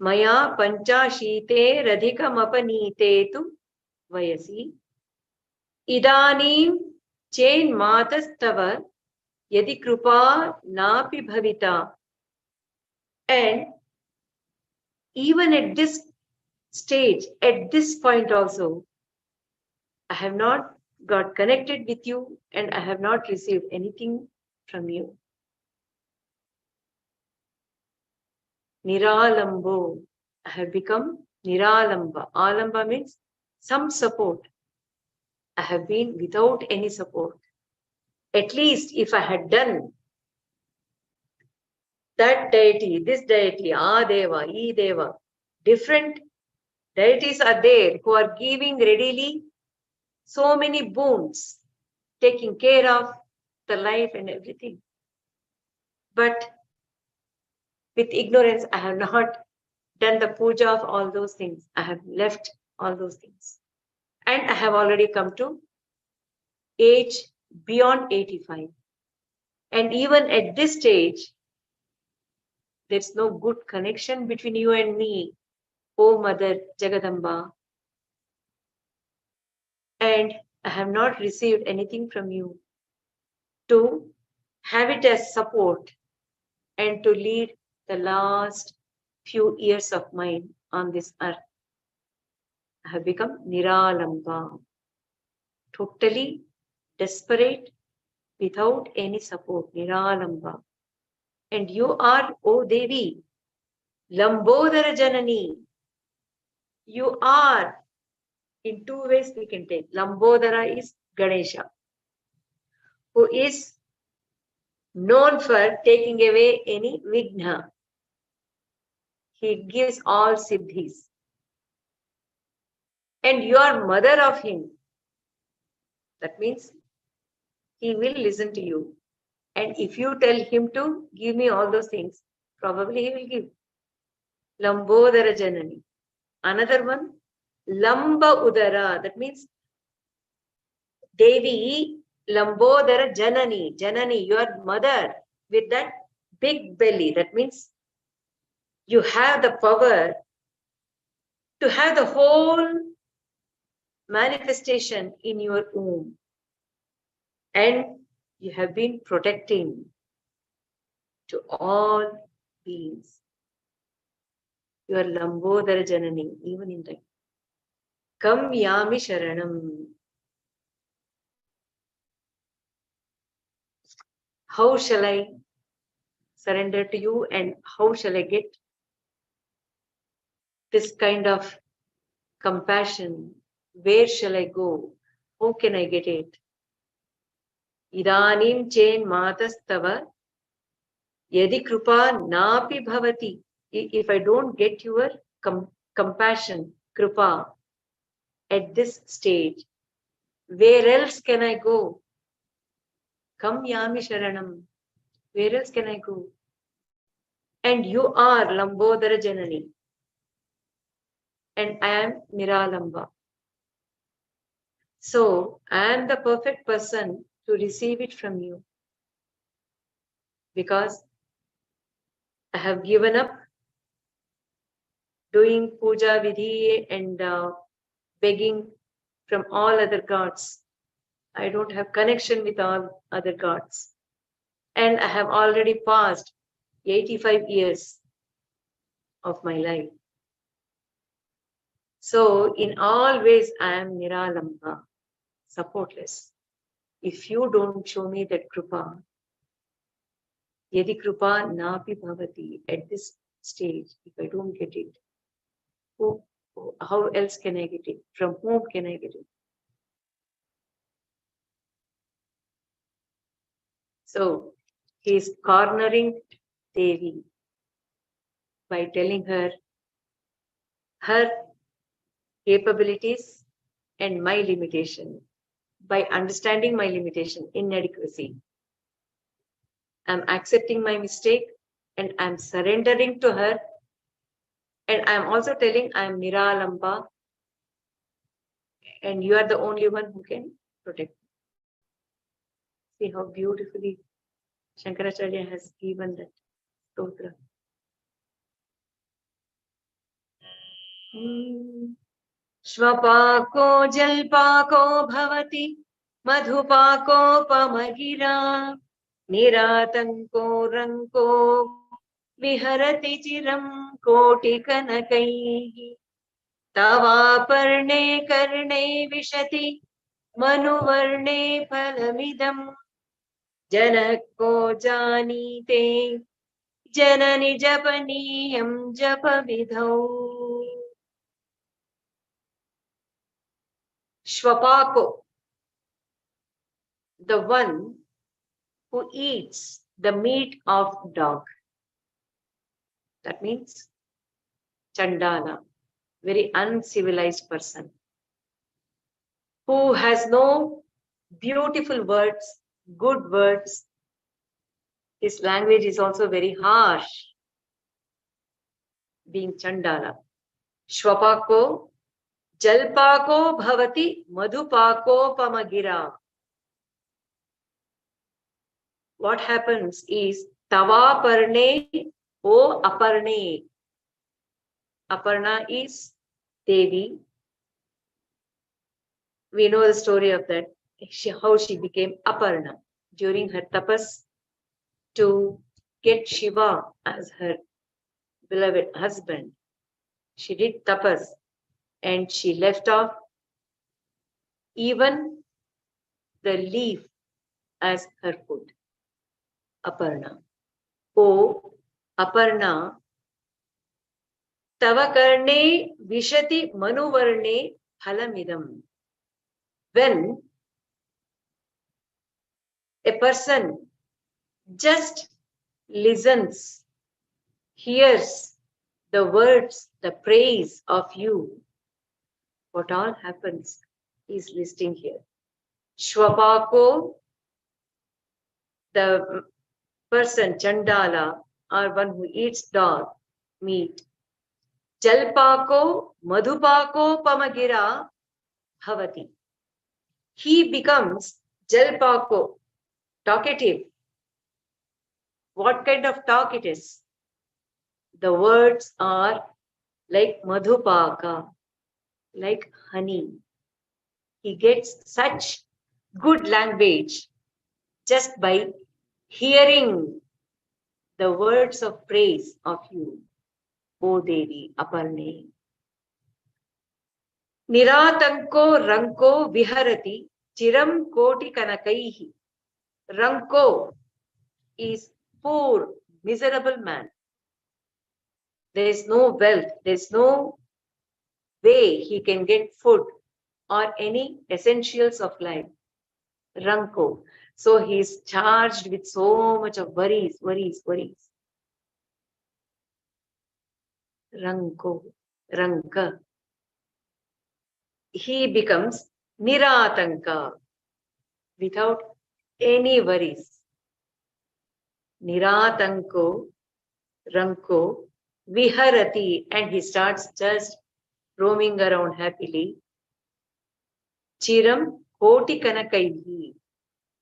Maya Panchashite Radhikam Apanite tu vayasi. Idanim chen matastava yadi krupa napi bhavita. And even at this stage, at this point also, I have not got connected with you and I have not received anything from you. Niralambo. I have become Niralamba. Alamba means some support. I have been without any support. At least if I had done that deity, this deity, Adeva, Ideva, different deities are there who are giving readily so many boons, taking care of the life and everything. But with ignorance, I have not done the puja of all those things. I have left all those things. And I have already come to age beyond 85. And even at this stage, there's no good connection between you and me, O Mother Jagadamba. And I have not received anything from you to have it as support and to lead the last few years of mine on this earth. I have become Niralamba, totally desperate, without any support, Niralamba. And you are, O Devi, Lambodara Janani. You are, in two ways we can take. Lambodara is Ganesha, who is known for taking away any Vigna. He gives all siddhis. And you are mother of him. That means he will listen to you. And if you tell him to give me all those things, probably he will give. Lambodara Janani. Another one, Lamba Udara. That means Devi Lambodara Janani. Janani, your mother with that big belly. That means you have the power to have the whole manifestation in your womb. And you have been protecting to all beings. You are Lambodara Janani, even in that. Kam Yami Sharanam. How shall I surrender to you, and how shall I get this kind of compassion? Where shall I go? How can I get it? Idanim chen matastava yadi krupa napi bhavati. If I don't get your compassion, krupa, at this stage, where else can I go? Kam yami sharanam. Where else can I go? And you are Lambodara Janani. And I am Niralamba. So I am the perfect person to receive it from you. Because I have given up doing Poojavidhi and begging from all other gods. I don't have connection with all other gods. And I have already passed 85 years of my life. So in all ways, I am Niralamba, supportless. If you don't show me that Krupa, Yadi Krupa Napi Bhavati, at this stage, if I don't get it, how else can I get it? From whom can I get it? So he is cornering Devi by telling her capabilities and my limitation. By understanding my limitation, inadequacy, I'm accepting my mistake and I'm surrendering to her. And I'm also telling I'm Niralamba and you are the only one who can protect me. See how beautifully Shankaracharya has given that stotra. Shvapako jalpako bhavati madhupako pamagira niratanko ranko viharati chiram koti kanakaihi tavaparne karne vishati manuvarne phalamidam janako janite janani japaniyam japavidhau. Shvapako, the one who eats the meat of dog. That means Chandala, very uncivilized person, who has no beautiful words, good words. His language is also very harsh, being Chandala. Shvapako, jalpako bhavati madhupako pamagira. What happens is tavaparne o aparne. Aparna is Devi. We know the story of that, how she became Aparna during her tapas to get Shiva as her beloved husband. She did tapas and she left off even the leaf as her food. Aparna. O Aparna, tava karne vishati manuvarne phalamidam. When a person just listens, hears the words, the praise of you, what all happens is listing here. Shvapako, the person, Chandala, or one who eats dog meat, Jalpako Madhupako Pamagira Bhavati. He becomes Jalpako, talkative. What kind of talk it is? The words are like Madhupaka, like honey. He gets such good language just by hearing the words of praise of you, O Devi, Aparne. Niratanko Ranko Viharati Chiram Koti Kanakaihi. Ranko is poor, miserable man. There is no wealth, there is no way he can get food or any essentials of life. Ranko. So he is charged with so much of worries. Ranko, Ranka. He becomes Niratanka, without any worries. Niratanko, Ranko, Viharati, and he starts just roaming around happily. Chiram Koti Kanakaihi,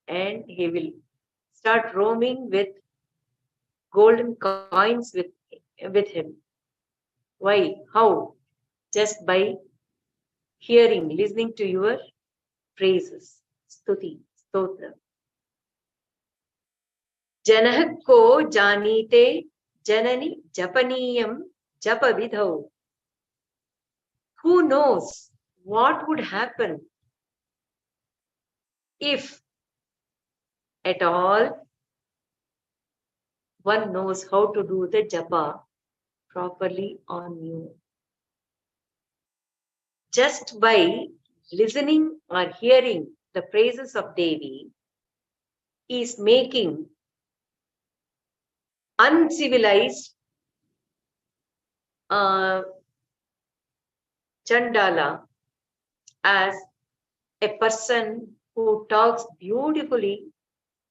and he will start roaming with golden coins with him. Why? How? Just by hearing, listening to your praises. Stuti, Stotra. Janah ko janite janani japaniyam japavidhau. Who knows what would happen if at all one knows how to do the japa properly on you. Just by listening or hearing the praises of Devi is making uncivilized Chandala as a person who talks beautifully,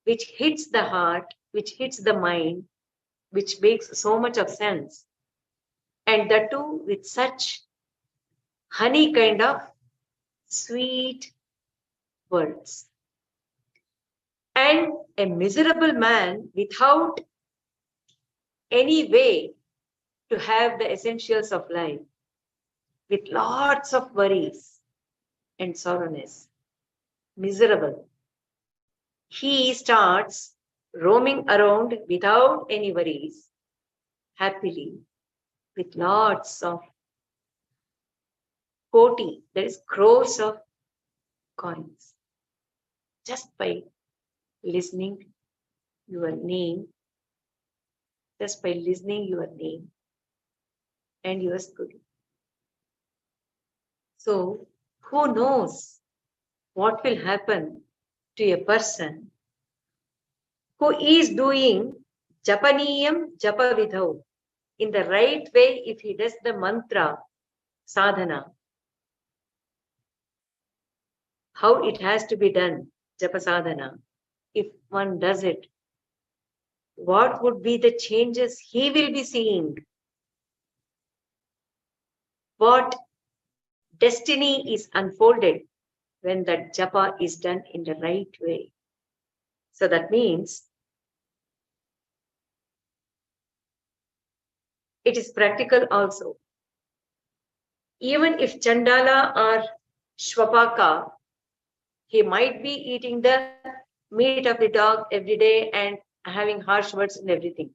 which hits the heart, which hits the mind, which makes so much of sense. And that too with such honey kind of sweet words. And a miserable man without any way to have the essentials of life, with lots of worries and sorrowness, miserable. He starts roaming around without any worries, happily, with lots of koti, that is crores of coins, just by listening your name, just by listening your name and your study. So, who knows what will happen to a person who is doing japaniyam japavidhau in the right way if he does the mantra sadhana, how it has to be done, japa sadhana. If one does it, what would be the changes he will be seeing? What destiny is unfolded when that japa is done in the right way? So that means it is practical also. Even if Chandala or Shwapaka, he might be eating the meat of the dog every day and having harsh words and everything.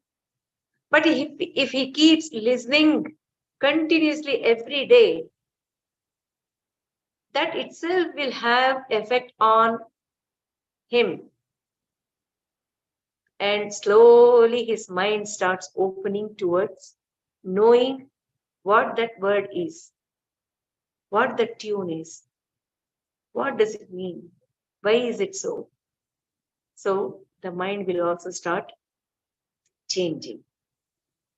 But if he keeps listening continuously every day, that itself will have effect on him. And slowly his mind starts opening towards knowing what that word is, what the tune is, what does it mean, why is it so? So the mind will also start changing.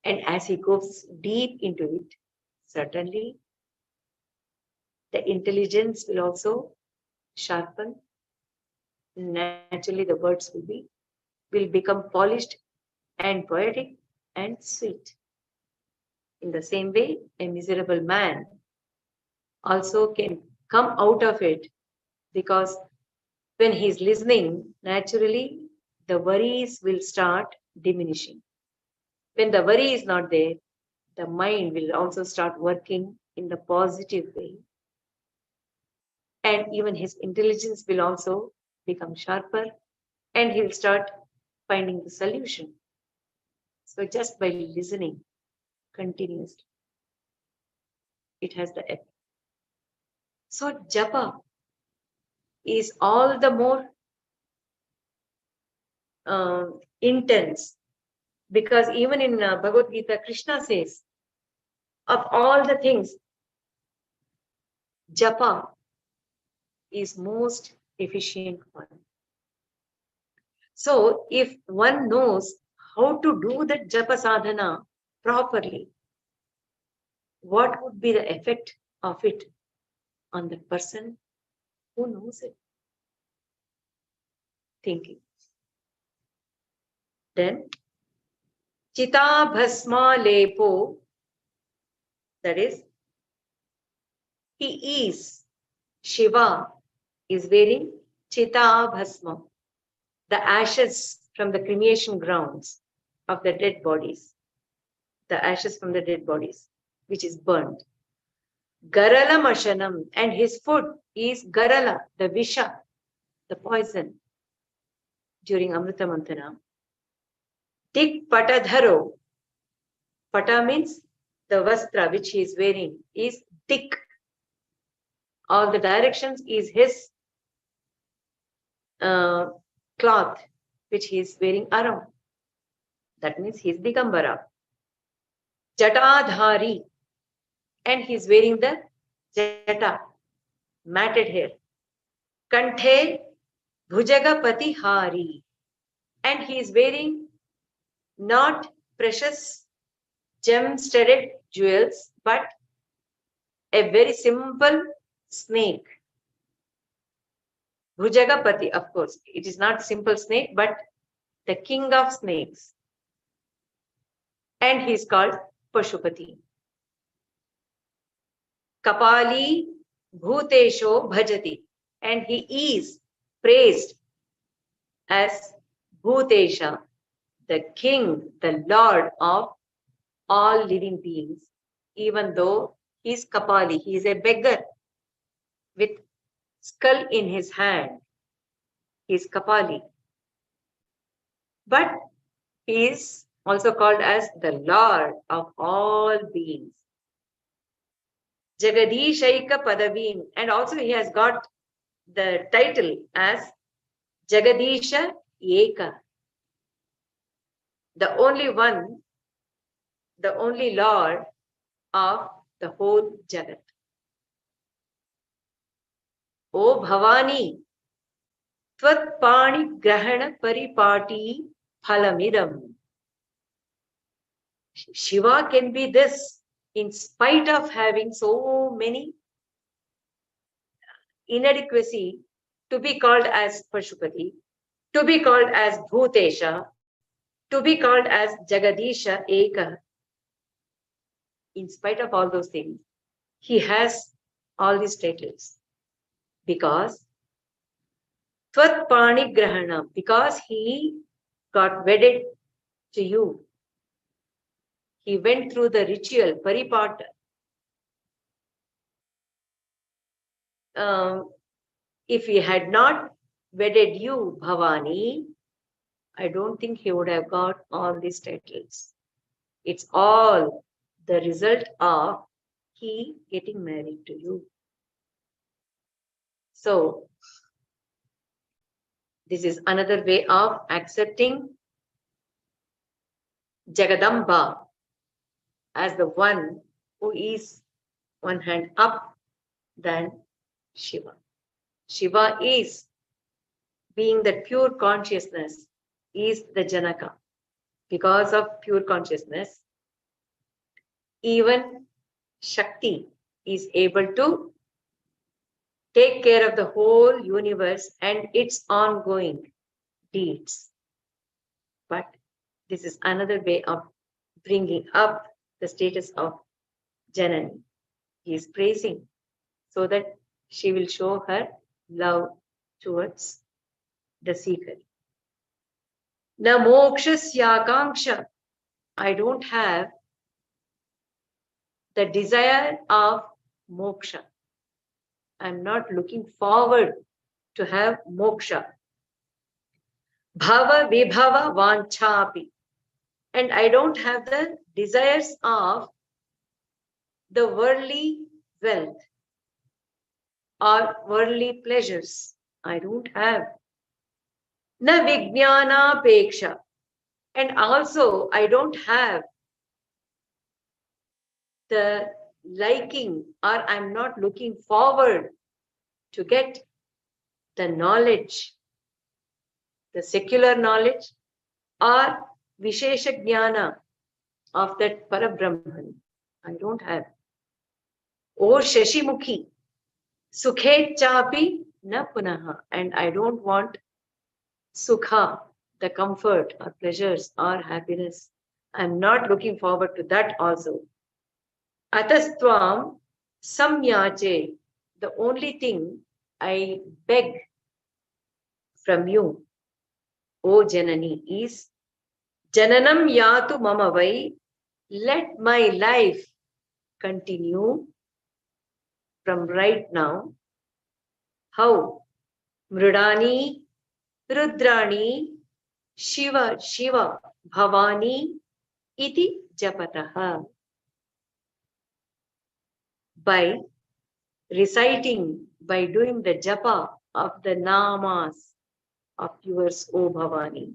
And as he goes deep into it, certainly the intelligence will also sharpen. Naturally, the words will become polished and poetic and sweet. In the same way, a miserable man also can come out of it, because when he's listening, naturally the worries will start diminishing. When the worry is not there, the mind will also start working in the positive way. And even his intelligence will also become sharper, and he'll start finding the solution. So just by listening continuously, it has the effect. So japa is all the more intense, because even in Bhagavad Gita, Krishna says, of all the things, japa is most efficient one. So if one knows how to do that japa sadhana properly, what would be the effect of it on the person who knows it? Thinking. Then, chita bhasma lepo, that is, he is, Shiva is wearing chita bhasma, the ashes from the cremation grounds of the dead bodies, the ashes from the dead bodies, which is burned. Garala mashanam, and his food is garala, the visha, the poison during Amrita Mantana. Tik patadharo, pata means the vastra which he is wearing is tik. All the directions is his cloth which he is wearing around. That means he is Digambara. Jatadhari, and he is wearing the jata, matted hair. Kanthe bhujagapati hari, and he is wearing not precious gem-studded jewels, but a very simple snake. Bhujagapati, of course, it is not simple snake, but the king of snakes. And he is called Pashupati. Kapali Bhutesho Bhajati, and he is praised as Bhutesha, the king, the lord of all living beings, even though he is Kapali, he is a beggar with skull in his hand. He is Kapali. But he is also called as the Lord of all beings. Jagadishaika Padavim, and also he has got the title as Jagadisha Eka, the only one, the only Lord of the whole Jagat. O Bhavani, Tvat Pani Grahana Paripati Phalamidam. Shiva can be this in spite of having so many inadequacy to be called as Pashupati, to be called as Bhutesha, to be called as Jagadisha Eka. In spite of all those things, he has all these titles because Tvat Pani Grahana, because he got wedded to you. He went through the ritual, Paripata. If he had not wedded you, Bhavani, I don't think he would have got all these titles. It's all the result of he getting married to you. So, this is another way of accepting Jagadamba as the one who is one hand up than Shiva. Shiva is, being the pure consciousness, is the Janaka. Because of pure consciousness, even Shakti is able to take care of the whole universe and its ongoing deeds. But this is another way of bringing up the status of Janani. He is praising so that she will show her love towards the seeker. Na mokshasya. I don't have the desire of moksha. I'm not looking forward to have moksha. Bhava vibhava vanchapi. And I don't have the desires of the worldly wealth or worldly pleasures. I don't have. Na vijnana peksha. And also I don't have the liking, or I'm not looking forward to get the knowledge, the secular knowledge or Vishesha Jnana of that Parabrahman. I don't have. Or Shashimukhi, Sukhet Chapi na Punaha. And I don't want Sukha, the comfort or pleasures or happiness. I'm not looking forward to that also. Atastvam Samyache, the only thing I beg from you, O Janani, is Jananam Yatu Mamavai, let my life continue from right now. How? Mridani, Rudrani, Shiva, Shiva, Bhavani, iti Japataha. By reciting, by doing the japa of the namas of yours, O Bhavani.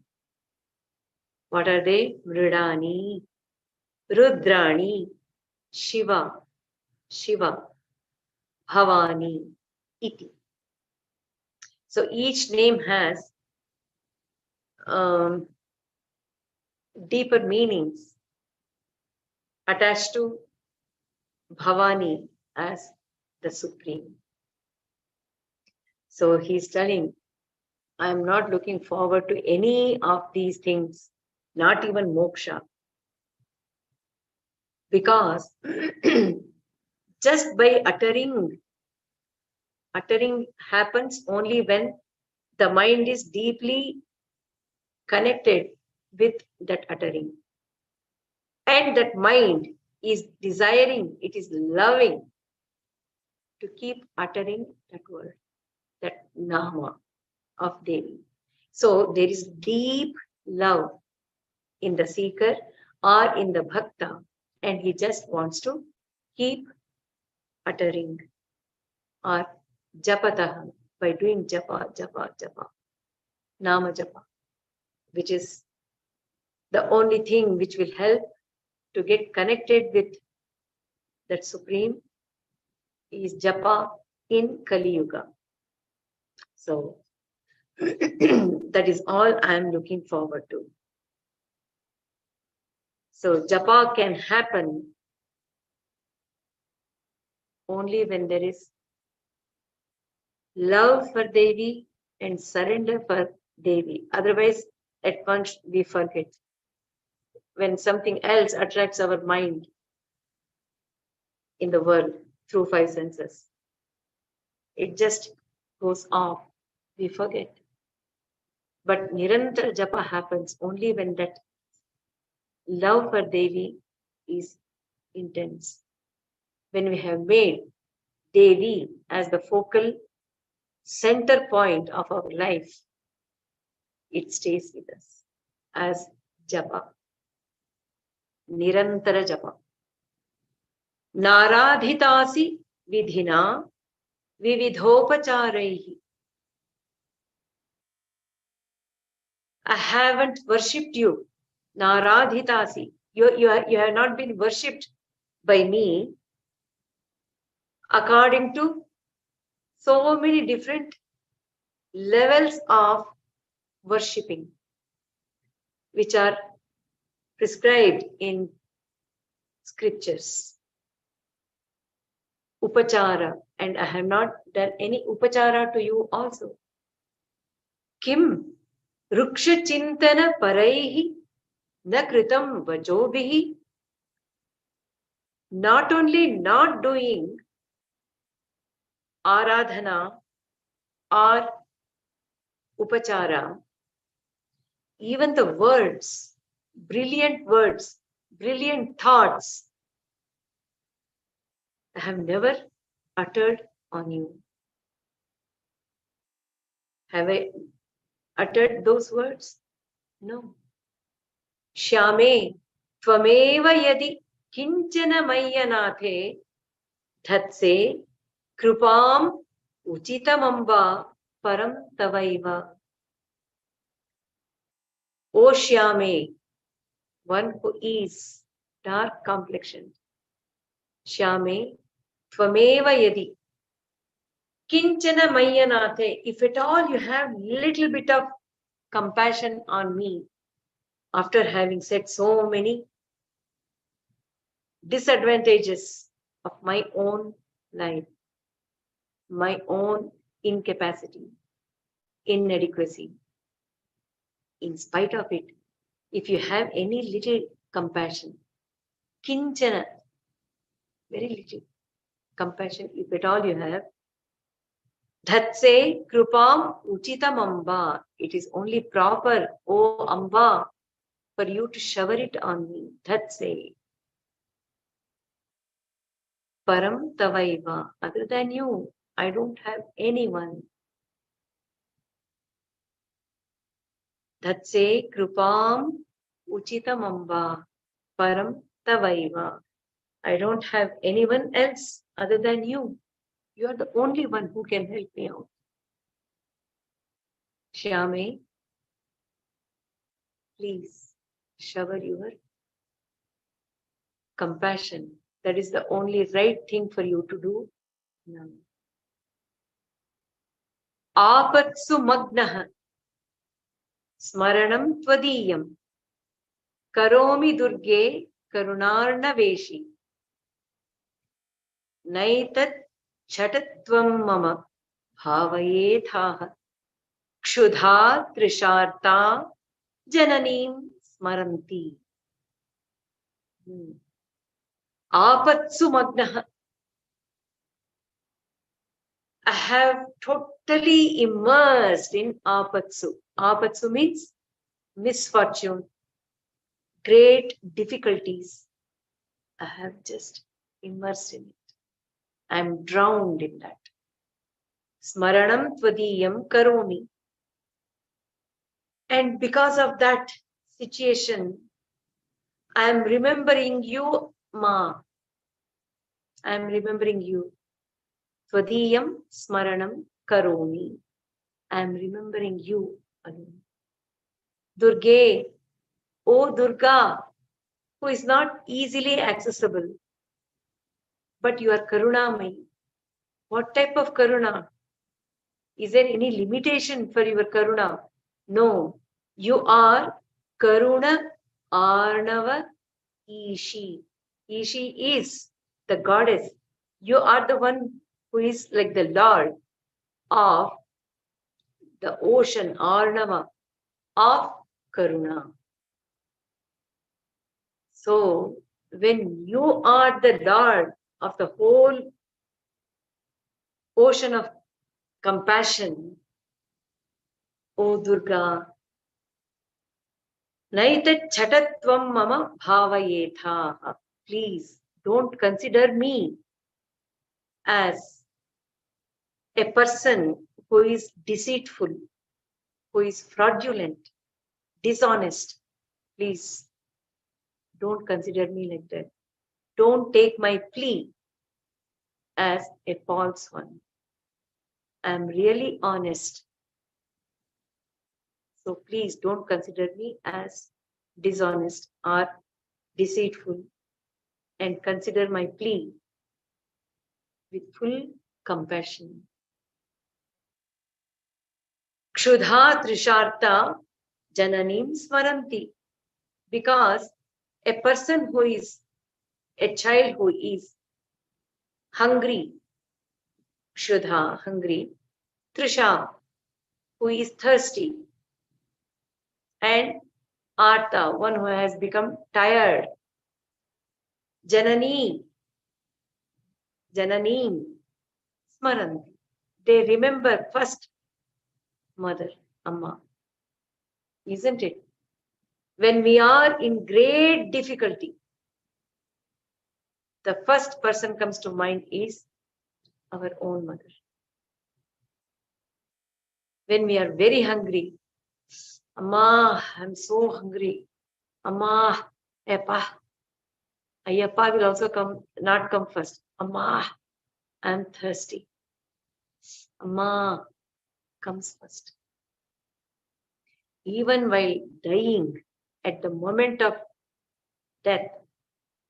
What are they? Mridani, Rudrani, Shiva, Shiva, Bhavani, iti. So each name has deeper meanings attached to Bhavani as the Supreme. So he's telling, I'm not looking forward to any of these things, not even moksha. Because just by uttering happens only when the mind is deeply connected with that uttering. And that mind is desiring, it is loving to keep uttering that word, that nama of Devi. So there is deep love in the seeker or in the bhakta, and he just wants to keep uttering or japataha, by doing japa, japa, japa, nama japa, which is the only thing which will help to get connected with that Supreme, is japa in Kali Yuga. So that is all I am looking forward to. So japa can happen only when there is love for Devi and surrender for Devi. Otherwise, at once we forget. When something else attracts our mind in the world through five senses, it just goes off. We forget. But Nirantara japa happens only when that love for Devi is intense. When we have made Devi as the focal center point of our life, it stays with us as japa. Nirantara japa. Naradhitasi vidhina vividhopacharaihi. I haven't worshipped you. Naradhitasi. You have not been worshipped by me according to so many different levels of worshipping, which are prescribed in scriptures. Upachara, and I have not done any upachara to you also. Kim ruksha chintana paraihi na kritam vajobhihi. not only not doing Aradhana or Upachara, even the words, brilliant thoughts, I have never uttered on you. Have I uttered those words? No. Shyame tvameva yadi kinchana mayyanathe dhatse krupam uchitamamba param tavaiva. O Shyame, one who is dark complexion. Shyame tvameva yadi kinchana mayyanathe. If at all you have little bit of compassion on me, after having said so many disadvantages of my own life, my own incapacity, inadequacy, in spite of it, if you have any little compassion, kinchana, very little compassion, if at all you have, dhatse krupam uchitam amba. It is only proper, O Amba, for you to shower it on me. Dhatse. Param tavaiva. Other than you, I don't have anyone. Dhatse krupam uchitam amba. Param tavaiva. I don't have anyone else other than you. You are the only one who can help me out. Shyame, please shower your compassion. That is the only right thing for you to do now. Apatsu magnaha smaranam tvadiyam karomi durge karunarnaveshi naitat chatatvam mama bhavayethaha kshudha trisharta jananim smaranti. Apatsu magnaha. I have totally immersed in apatsu. Apatsu means misfortune, great difficulties. I have just immersed in it. I am drowned in that. Smaranam tvadiyam karomi. And because of that situation, I am remembering you, Ma. I am remembering you. Tvadiyam smaranam karomi. I am remembering you alone. Durge, O Durga, who is not easily accessible, but you are Karunamai. What type of Karuna? Is there any limitation for your Karuna? No. You are Karuna Arnava Ishi. Ishi is the goddess. You are the one who is like the Lord of the ocean, Arnava, of Karuna. So, when you are the Lord of the whole ocean of compassion, O Durga, Naitat chatatvam mama bhavayetha. Please don't consider me as a person who is deceitful, who is fraudulent, dishonest. Please don't consider me like that. Don't take my plea as a false one. I am really honest. So please don't consider me as dishonest or deceitful, and consider my plea with full compassion. Kshudha trisharta jananim smaranti. Because a person who is a child who is hungry, kshudha, hungry, trisha, who is thirsty, and arta, one who has become tired. Janani, Jananim Smaranti. They remember first mother, Amma. Isn't it? When we are in great difficulty, the first person comes to mind is our own mother. When we are very hungry, Amma, I'm so hungry. Amma, Appa. Ayyappa will also not come first. Amma, I'm thirsty. Amma comes first. Even while dying, at the moment of death,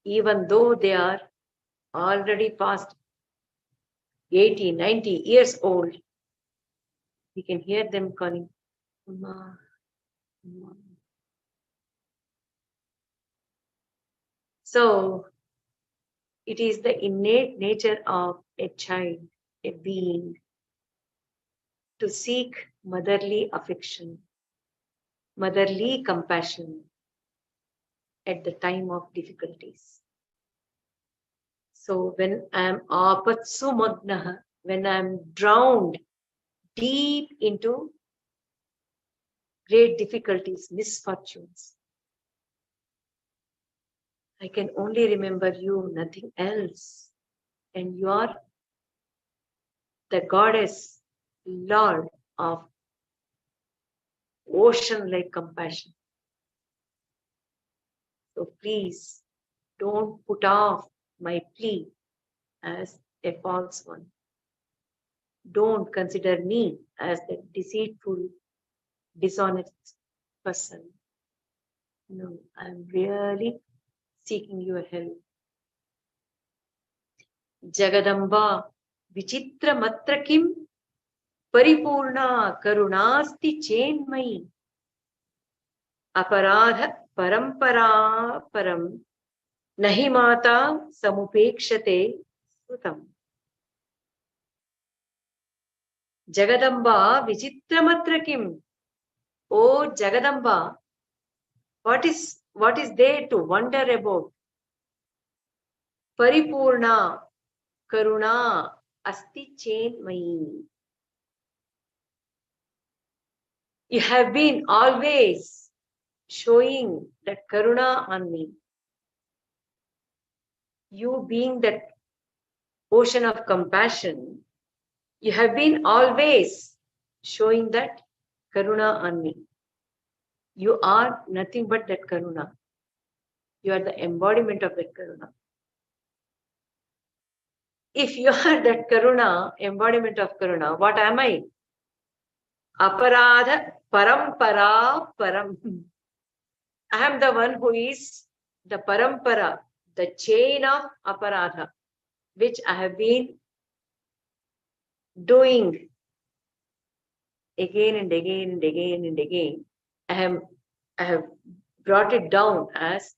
even though they are already past 80, 90 years old, we can hear them calling, Amma, Amma. So, it is the innate nature of a child, a being, to seek motherly affection, motherly compassion at the time of difficulties. So when I am apatsumagnaha, when I am drowned deep into great difficulties, misfortunes, I can only remember you, nothing else. And you are the goddess, Lord of ocean-like compassion. So please don't put off my plea as a false one. Don't consider me as the deceitful, dishonest person. No, I'm really seeking your help. Jagadamba Vichitra Matra Kim Paripurna Karunasti Chenmai Aparadha Parampara Param Nahi Mata Samupekshate Sutam. Jagadamba Vichitra Matra Kim. Oh Jagadamba, what is there to wonder about? Paripurna Karuna Asti Chenmai. You have been always showing that Karuna on me. You being that ocean of compassion, you have been always showing that Karuna on me. You are nothing but that Karuna. You are the embodiment of that Karuna. If you are that Karuna, embodiment of Karuna, what am I? Aparadha Parampara Param. I am the one who is the Parampara, the chain of Aparadha, which I have been doing again and again and again and again. I have brought it down as